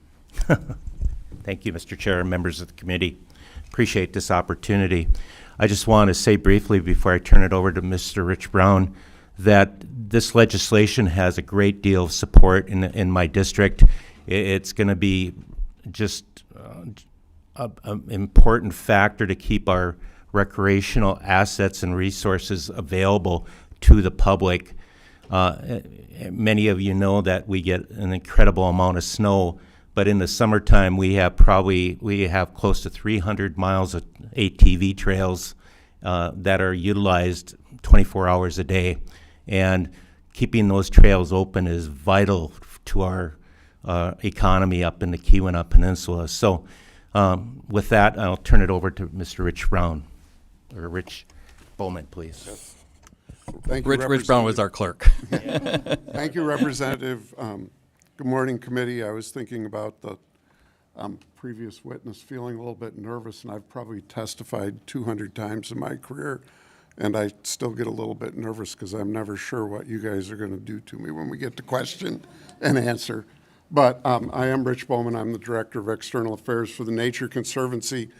Thank you, Mr. Chair and members of the committee. Appreciate this opportunity. I just want to say briefly before I turn it over to Mr. Rich Brown that this legislation has a great deal of support in my district. It's going to be just an important factor to keep our recreational assets and resources available to the public. Many of you know that we get an incredible amount of snow, but in the summertime we have close to 300 miles of ATV trails that are utilized 24 hours a day, and keeping those trails open is vital to our economy up in the Keweenaw Peninsula. So with that, I'll turn it over to Mr. Rich Brown, or Rich Bowman, please. Thank you, Rich Brown was our clerk. Thank you, Representative. Good morning, committee. I was thinking about the previous witness feeling a little bit nervous, and I've probably testified 200 times in my career, and I still get a little bit nervous because I'm never sure what you guys are going to do to me when we get to question and answer. But I am Rich Bowman. I'm the Director of External Affairs for the Nature Conservancy.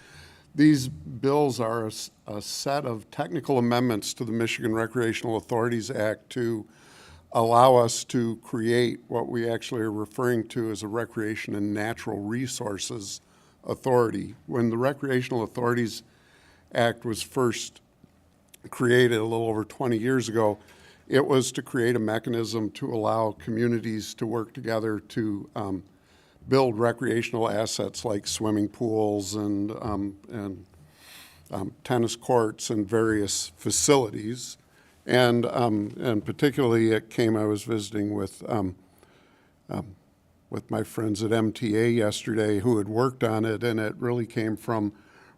These bills are a set of technical amendments to the Michigan Recreational Authorities Act to allow us to create what we actually are referring to as a Recreation and Natural Resources Authority. When the Recreational Authorities Act was first created a little over 20 years ago, it was to create a mechanism to allow communities to work together to build recreational assets like swimming pools and tennis courts and various facilities. And particularly I was visiting with my friends at MTA yesterday who had worked on it, and it really came from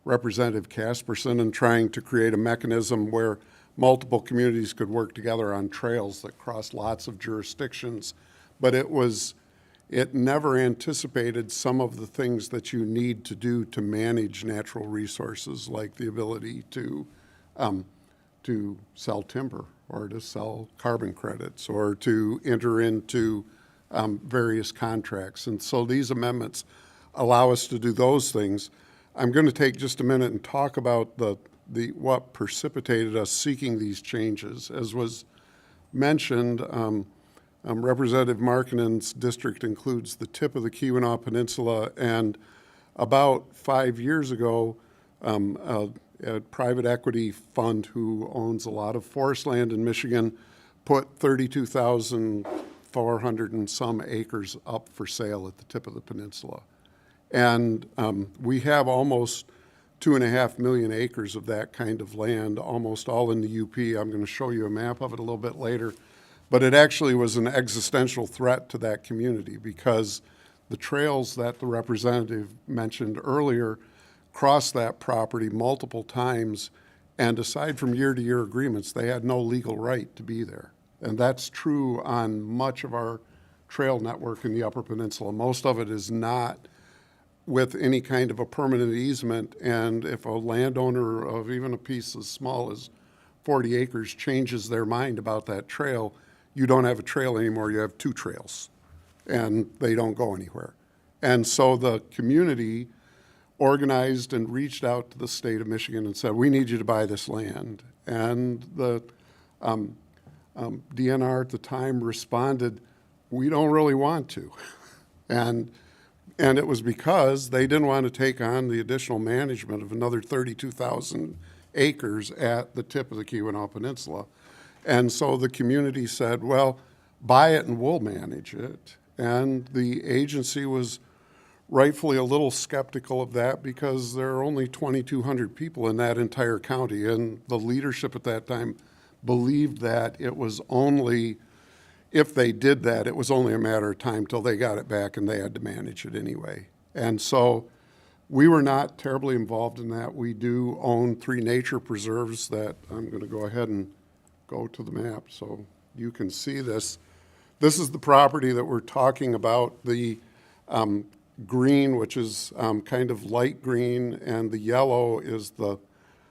Representative Casperson and trying to create a mechanism where multiple communities could work together on trails that cross lots of jurisdictions. But it never anticipated some of the things that you need to do to manage natural resources, like the ability to sell timber or to sell carbon credits or to enter into various contracts. And so these amendments allow us to do those things. I'm going to take just a minute and talk about what precipitated us seeking these changes. As was mentioned, Representative Markkanen's district includes the tip of the Keweenaw Peninsula, and about 5 years ago, a private equity fund who owns a lot of forest land in Michigan put 32,400 and some acres up for sale at the tip of the peninsula. And we have almost 2.5 million acres of that kind of land, almost all in the UP. I'm going to show you a map of it a little bit later. But it actually was an existential threat to that community because the trails that the representative mentioned earlier crossed that property multiple times, and aside from year-to-year agreements, they had no legal right to be there. And that's true on much of our trail network in the Upper Peninsula. Most of it is not with any kind of a permanent easement, and if a landowner of even a piece as small as 40 acres changes their mind about that trail, you don't have a trail anymore, you have two trails, and they don't go anywhere. And so the community organized and reached out to the state of Michigan and said, we need you to buy this land. And the DNR at the time responded, we don't really want to. And it was because they didn't want to take on the additional management of another 32,000 acres at the tip of the Keweenaw Peninsula. And so the community said, well, buy it and we'll manage it. And the agency was rightfully a little skeptical of that because there are only 2,200 people in that entire county. And the leadership at that time believed that it was only, if they did that, it was only a matter of time till they got it back and they had to manage it anyway. And so we were not terribly involved in that. We do own 3 nature preserves that I'm going to go ahead and go to the map so you can see this. This is the property that we're talking about. The green, which is kind of light green, and the yellow is the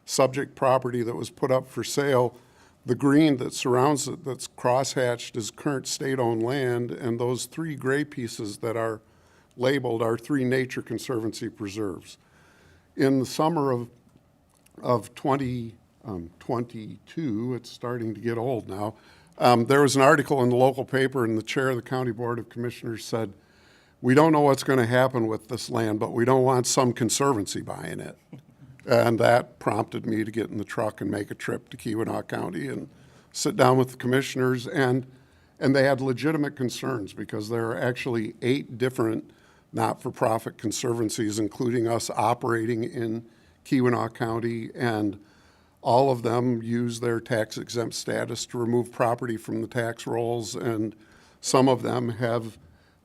subject property that was put up for sale. The green that surrounds it, that's crosshatched, is current state-owned land, and those 3 gray pieces that are labeled are 3 Nature Conservancy preserves. In the summer of 2022, it's starting to get old now, there was an article in the local paper, and the chair of the County Board of Commissioners said, we don't know what's going to happen with this land, but we don't want some conservancy buying it. And that prompted me to get in the truck and make a trip to Keweenaw County and sit down with the commissioners. And they had legitimate concerns because there are actually 8 different not-for-profit conservancies, including us, operating in Keweenaw County, and all of them use their tax-exempt status to remove property from the tax rolls, and some of them have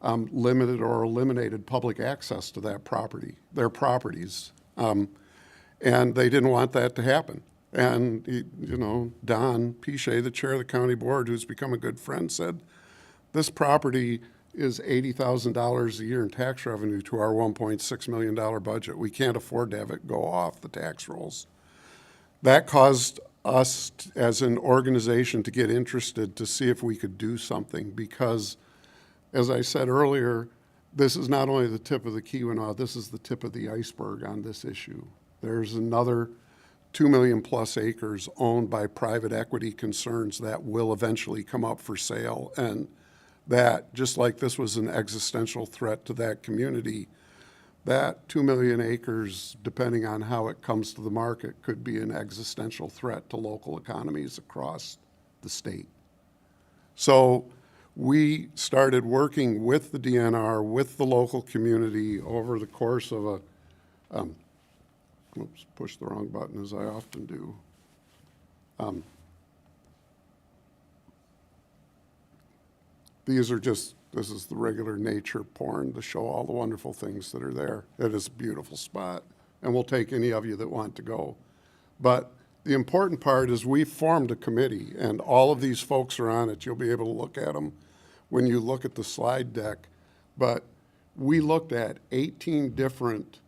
limited or eliminated public access to that property, their properties. And they didn't want that to happen. And, you know, Don Pichet, the chair of the county board, who's become a good friend, said, this property is $80,000 a year in tax revenue to our $1.6 million budget. We can't afford to have it go off the tax rolls. That caused us as an organization to get interested to see if we could do something because, as I said earlier, this is not only the tip of the Keweenaw, this is the tip of the iceberg on this issue. There's another 2 million plus acres owned by private equity concerns that will eventually come up for sale, and that, just like this was an existential threat to that community, that 2 million acres, depending on how it comes to the market, could be an existential threat to local economies across the state. So we started working with the DNR, with the local community over the course of a, oops, push the wrong button as I often do. These are just, this is the regular nature porn to show all the wonderful things that are there. It is a beautiful spot, and we'll take any of you that want to go. But the important part is we formed a committee, and all of these folks are on it. You'll be able to look at them when you look at the slide deck. But we looked at 18 different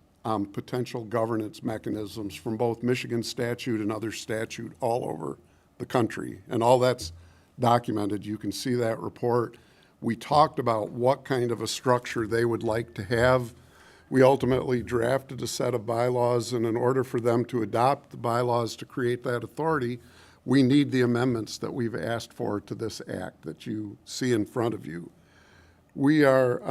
potential governance mechanisms from both Michigan statute and other statute all over the country, and all that's documented. You can see that report. We talked about what kind of a structure they would like to have. We ultimately drafted a set of bylaws, and in order for them to adopt the bylaws to create that authority, we need the amendments that we've asked for to this act that you see in front of you. We are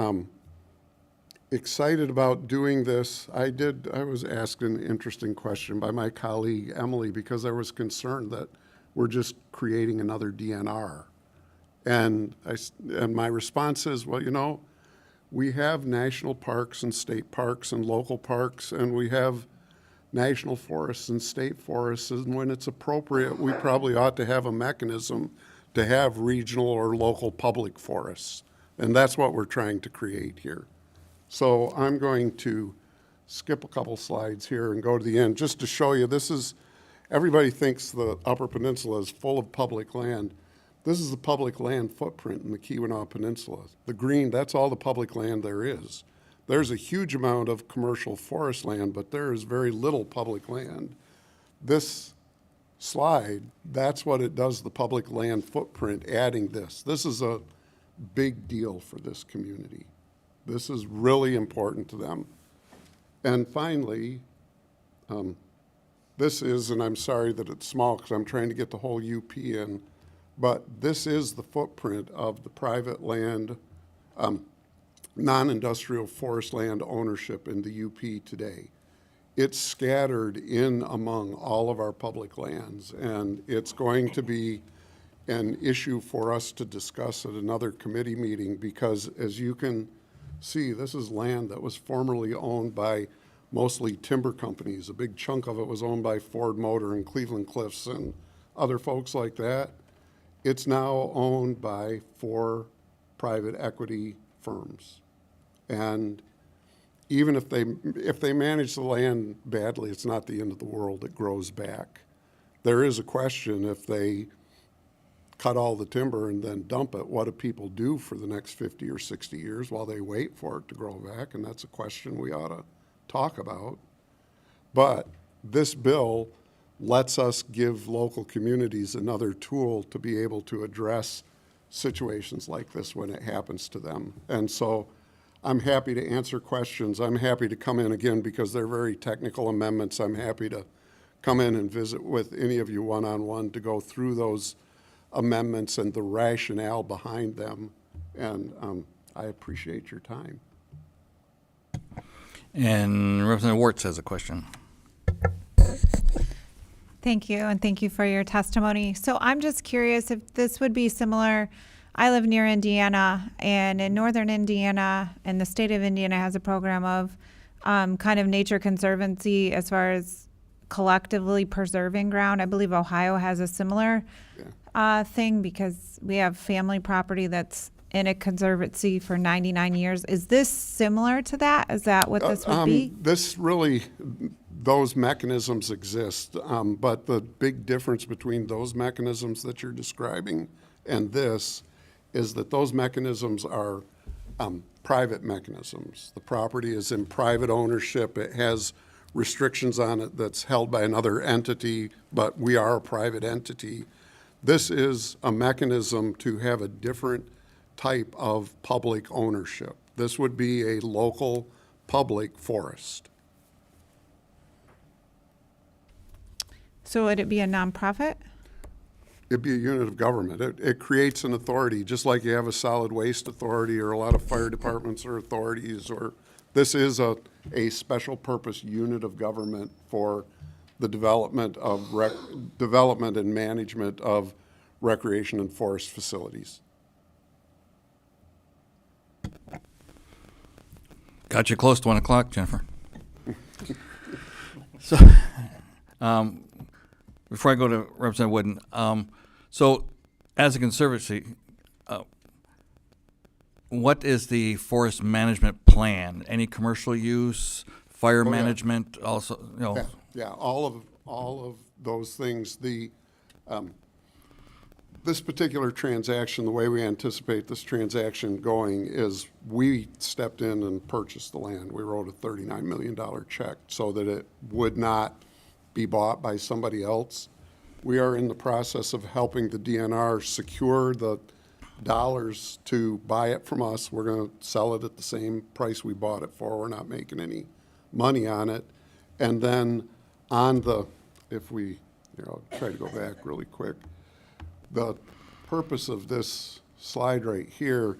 excited about doing this. I was asked an interesting question by my colleague Emily because I was concerned that we're just creating another DNR. And my response is, well, you know, we have national parks and state parks and local parks, and we have national forests and state forests, and when it's appropriate, we probably ought to have a mechanism to have regional or local public forests. And that's what we're trying to create here. So I'm going to skip a couple slides here and go to the end just to show you this is, everybody thinks the Upper Peninsula is full of public land. This is the public land footprint in the Keweenaw Peninsula. The green, that's all the public land there is. There's a huge amount of commercial forest land, but there is very little public land. This slide, that's what it does, the public land footprint, adding this. This is a big deal for this community. This is really important to them. And finally, this is, and I'm sorry that it's small because I'm trying to get the whole UP in, but this is the footprint of the private land, non-industrial forest land ownership in the UP today. It's scattered in among all of our public lands, and it's going to be an issue for us to discuss at another committee meeting because, as you can see, this is land that was formerly owned by mostly timber companies. A big chunk of it was owned by Ford Motor and Cleveland Cliffs and other folks like that. It's now owned by 4 private equity firms. And even if they manage the land badly, it's not the end of the world. It grows back. There is a question if they cut all the timber and then dump it, what do people do for the next 50 or 60 years while they wait for it to grow back? And that's a question we ought to talk about. But this bill lets us give local communities another tool to be able to address situations like this when it happens to them. And so I'm happy to answer questions. I'm happy to come in again because they're very technical amendments. I'm happy to come in and visit with any of you one-on-one to go through those amendments and the rationale behind them. And I appreciate your time. And Representative Wartz has a question. Thank you, and thank you for your testimony. So I'm just curious if this would be similar. I live near Indiana, and in northern Indiana, and the state of Indiana has a program of kind of nature conservancy as far as collectively preserving ground. I believe Ohio has a similar thing because we have family property that's in a conservancy for 99 years. Is this similar to that? Is that what this would be? This really, those mechanisms exist, but the big difference between those mechanisms that you're describing and this is that those mechanisms are private mechanisms. The property is in private ownership. It has restrictions on it that's held by another entity, but we are a private entity. This is a mechanism to have a different type of public ownership. This would be a local public forest. So would it be a nonprofit? It'd be a unit of government. It creates an authority, just like you have a solid waste authority or a lot of fire departments or authorities, or this is a special purpose unit of government for the development and management of recreation and forest facilities. Got you close to 1 o'clock, Jennifer. So, before I go to Representative Wooden, so as a conservancy, what is the forest management plan? Any commercial use, fire management, also, you know? Yeah, all of those things. This particular transaction, the way we anticipate this transaction going is we stepped in and purchased the land. We wrote a $39 million check so that it would not be bought by somebody else. We are in the process of helping the DNR secure the dollars to buy it from us. We're going to sell it at the same price we bought it for. We're not making any money on it. And then on the, I'll try to go back really quick. The purpose of this slide right here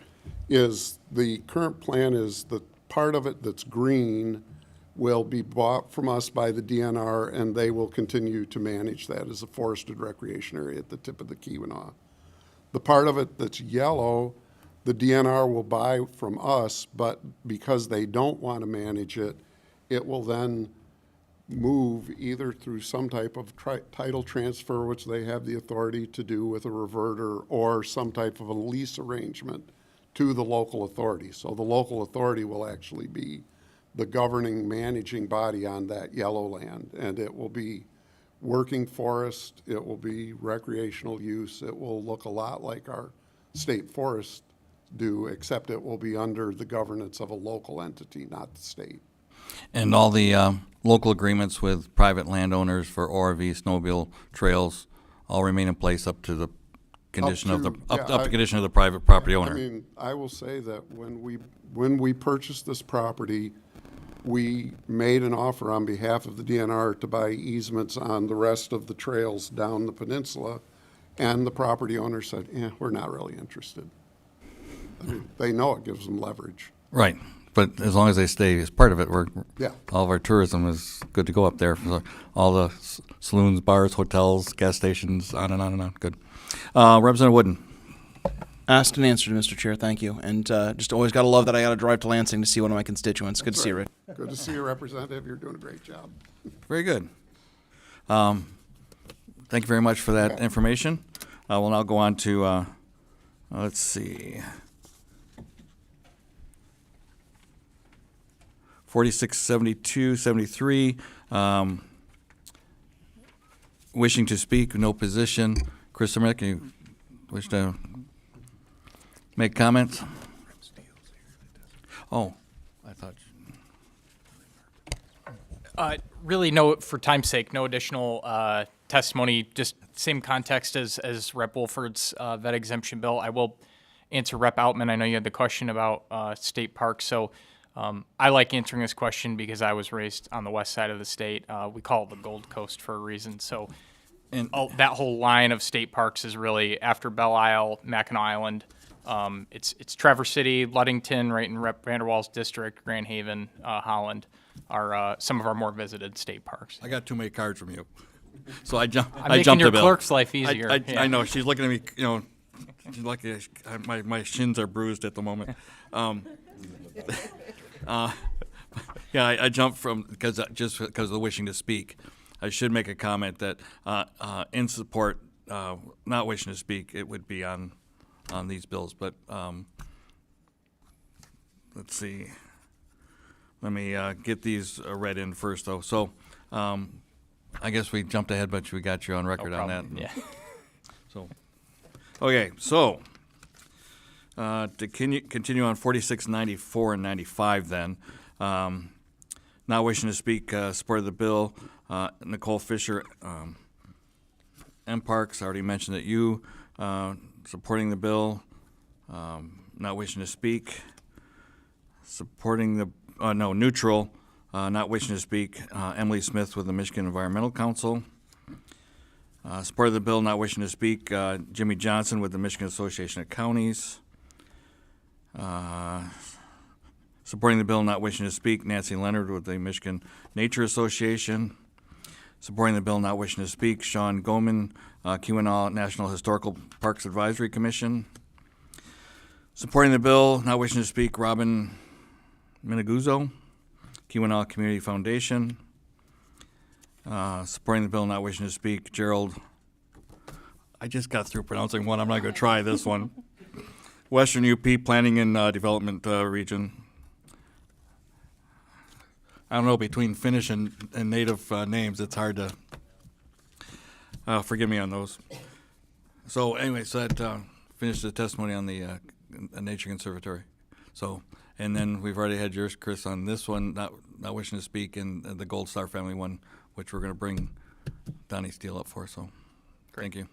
is the current plan is the part of it that's green will be bought from us by the DNR, and they will continue to manage that as a forested recreation area at the tip of the Keweenaw. The part of it that's yellow, the DNR will buy from us, but because they don't want to manage it, it will then move either through some type of title transfer, which they have the authority to do with a reverter, or some type of a lease arrangement to the local authority. So the local authority will actually be the governing, managing body on that yellow land, and it will be working forest, it will be recreational use, it will look a lot like our state forests do, except it will be under the governance of a local entity, not the state. And all the local agreements with private landowners for ORV, snowmobile trails all remain in place up to the condition of the condition of the private property owner. I mean, I will say that when we purchased this property, we made an offer on behalf of the DNR to buy easements on the rest of the trails down the peninsula, and the property owner said, we're not really interested. I mean, they know it gives them leverage. Right. But as long as they stay as part of it, Yeah. all of our tourism is good to go up there. For all the saloons, bars, hotels, gas stations, on and on and on. Good. Representative Wooden. Asked and answered, Mr. Chair. Thank you. And just always got to love that I got to drive to Lansing to see one of my constituents. Good to see you, Rick. Good to see you, Representative. You're doing a great job. Very good. Thank you very much for that information. We'll now go on to, let's see, 467273. Wishing to speak, no position. Chris Simic, you wish to make comments? Oh, I thought. Really, no, for time's sake, no additional testimony, just same context as Rep. Woolford's vet exemption bill. I will answer Rep. Outman. I know you had the question about state parks, so I like answering this question because I was raised on the west side of the state. We call it the Gold Coast for a reason. So, and that whole line of state parks is really after Belle Isle, Mackinac Island. It's Traverse City, Ludington, right in Rep. Vanderwall's district, Grand Haven, Holland, are some of our more visited state parks. I got too many cards from you. So I jumped. I'm I making jumped your the bill. clerk's life easier. I know she's looking at me. You know, she's like my shins are bruised at the moment. Yeah, I jumped from because of the wishing to speak. I should make a comment that in support, not wishing to speak, it would be on these bills. But let's see. Let me get these read in first, though. So I guess we jumped ahead, but we got you on record on that. Yeah. So, okay, so to continue on 46, 94, and 95 then. Not wishing to speak, supported the bill. Nicole Fisher, M Parks, I already mentioned that you supporting the bill. Not wishing to speak. Supporting the, neutral, not wishing to speak, Emily Smith with the Michigan Environmental Council. Supported the bill, not wishing to speak, Jimmy Johnson with the Michigan Association of Counties. Supporting the bill, not wishing to speak, Nancy Leonard with the Michigan Nature Association. Supporting the bill, not wishing to speak, Sean Goman, Keweenaw National Historical Parks Advisory Commission. Supporting the bill, not wishing to speak, Robin Minaguzzo, Keweenaw Community Foundation. Supporting the bill, not wishing to speak, Gerald. I just got through pronouncing one. I'm not going to try this one. Western UP Planning and Development Region. I don't know, between Finnish and native names, it's hard to, forgive me on those. So anyway, so that finished the testimony on the Nature Conservatory. So, and then we've already had yours, Chris, on this one, not wishing to speak, and the Gold Star family one, which we're going to bring Donnie Steele up for, so thank you.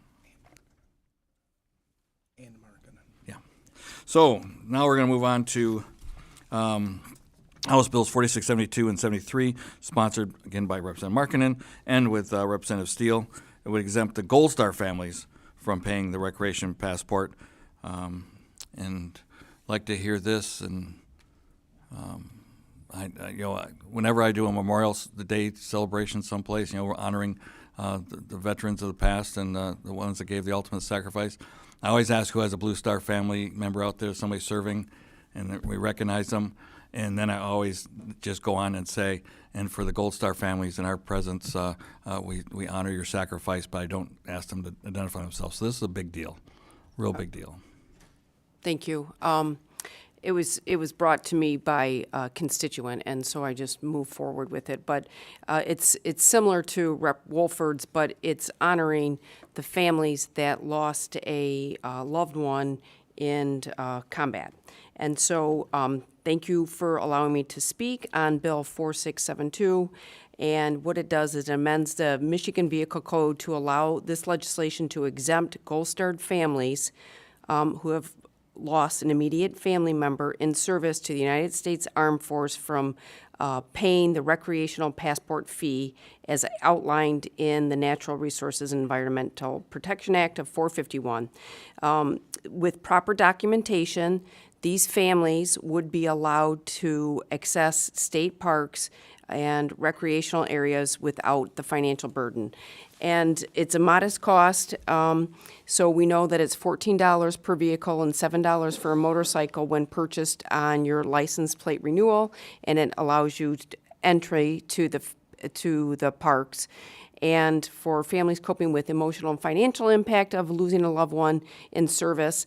And Markkanen. Yeah. So now we're going to move on to House Bills 4672 and 73, sponsored again by Representative Markkanen and with Representative Steele. It would exempt the Gold Star families from paying the recreation passport. And I'd like to hear this. And whenever I do a Memorial Day celebration someplace, we're honoring the veterans of the past and the ones that gave the ultimate sacrifice. I always ask who has a Blue Star family member out there, somebody serving, and we recognize them. And then I always just go on and say, and for the Gold Star families in our presence, we honor your sacrifice, but I don't ask them to identify themselves. So this is a big deal, real big deal. Thank you. It was brought to me by a constituent, and so I just moved forward with it. But it's similar to Rep. Woolford's, but it's honoring the families that lost a loved one in combat. And so thank you for allowing me to speak on Bill 4672. And what it does is it amends the Michigan Vehicle Code to allow this legislation to exempt Gold Star families who have lost an immediate family member in service to the United States Armed Force from paying the recreational passport fee as outlined in the Natural Resources and Environmental Protection Act of 451. With proper documentation, these families would be allowed to access state parks and recreational areas without the financial burden. And it's a modest cost, so we know that it's $14 per vehicle and $7 for a motorcycle when purchased on your license plate renewal, and it allows you entry to the parks. And for families coping with emotional and financial impact of losing a loved one in service,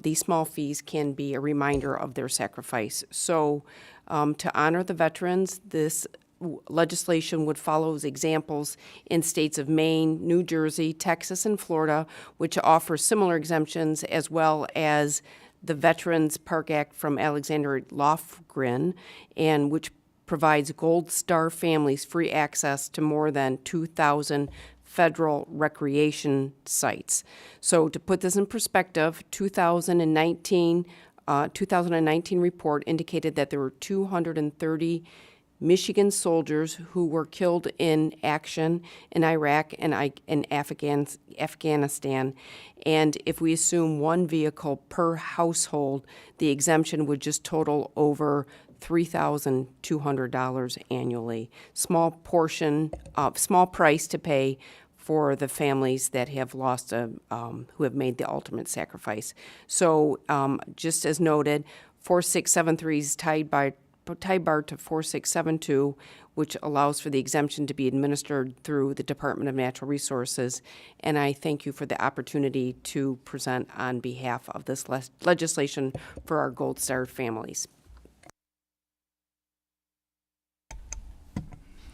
these small fees can be a reminder of their sacrifice. So to honor the veterans, this legislation would follow examples in states of Maine, New Jersey, Texas, and Florida, which offer similar exemptions, as well as the Veterans Park Act from Alexander Lofgren, and which provides Gold Star families free access to more than 2,000 federal recreation sites. So to put this in perspective, 2019 report indicated that there were 230 Michigan soldiers who were killed in action in Iraq and Afghanistan. And if we assume one vehicle per household, the exemption would just total over $3,200 annually. Small price to pay for the families that have lost who have made the ultimate sacrifice. So just as noted, 4673 is tied bar to 4672, which allows for the exemption to be administered through the Department of Natural Resources. And I thank you for the opportunity to present on behalf of this legislation for our Gold Star families.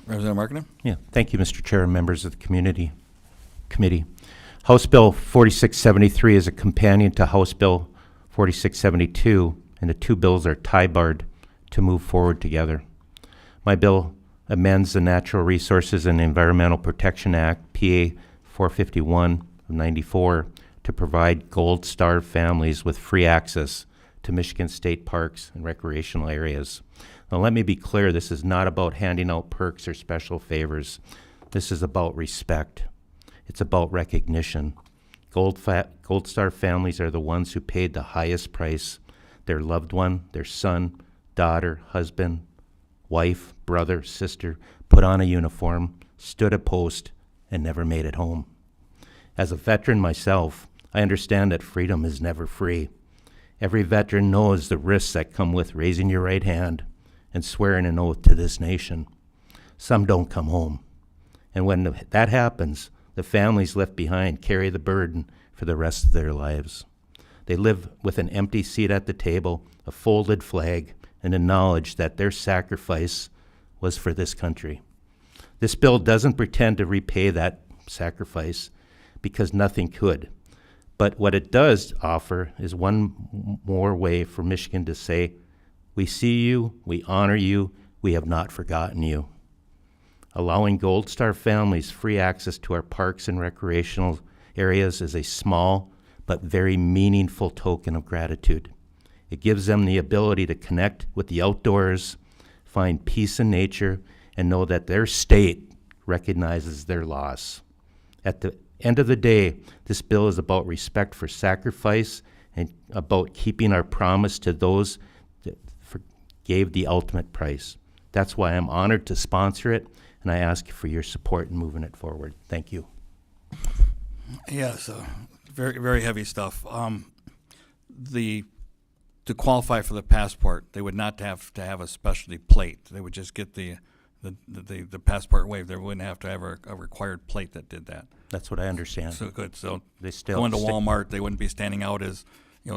Representative Markkanen? Yeah, thank you, Mr. Chair and members of the committee. House Bill 4673 is a companion to House Bill 4672, and the two bills are tie-barred to move forward together. My bill amends the Natural Resources and Environmental Protection Act, PA 451 of 94, to provide Gold Star families with free access to Michigan state parks and recreational areas. Now, let me be clear, this is not about handing out perks or special favors. This is about respect. It's about recognition. Gold Star families are the ones who paid the highest price. Their loved one, their son, daughter, husband, wife, brother, sister, put on a uniform, stood a post, and never made it home. As a veteran myself, I understand that freedom is never free. Every veteran knows the risks that come with raising your right hand and swearing an oath to this nation. Some don't come home. And when that happens, the families left behind carry the burden for the rest of their lives. They live with an empty seat at the table, a folded flag, and the knowledge that their sacrifice was for this country. This bill doesn't pretend to repay that sacrifice because nothing could. But what it does offer is one more way for Michigan to say, we see you, we honor you, we have not forgotten you. Allowing Gold Star families free access to our parks and recreational areas is a small but very meaningful token of gratitude. It gives them the ability to connect with the outdoors, find peace in nature, and know that their state recognizes their loss. At the end of the day, this bill is about respect for sacrifice and about keeping our promise to those that gave the ultimate price. That's why I'm honored to sponsor it, and I ask for your support in moving it forward. Thank you. Yes, very, very heavy stuff. To qualify for the passport, they would not have to have a specialty plate. They would just get the passport waived. They wouldn't have to have a required plate that did that. That's what I understand. So good. So they still going to Walmart, they wouldn't be standing out as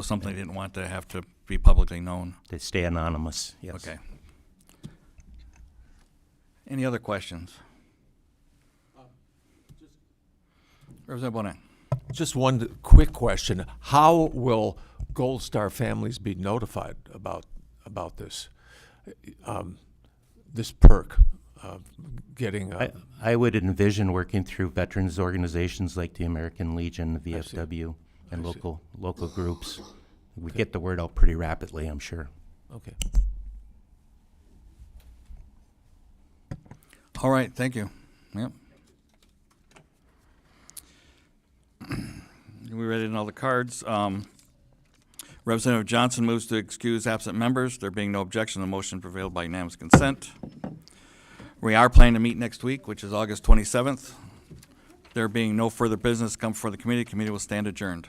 something they didn't want to have to be publicly known. They stay anonymous. Yes. Okay. Any other questions? Representative Bonin. Just one quick question. How will Gold Star families be notified about this this perk of getting? I would envision working through veterans organizations like the American Legion, the VFW, and local groups. We get the word out pretty rapidly, I'm sure. Okay. All right. Thank you. Yep. We read in all the cards. Representative Johnson moves to excuse absent members. There being no objection, the motion prevailed by unanimous consent. We are planning to meet next week, which is August 27th. There being no further business come before the committee will stand adjourned.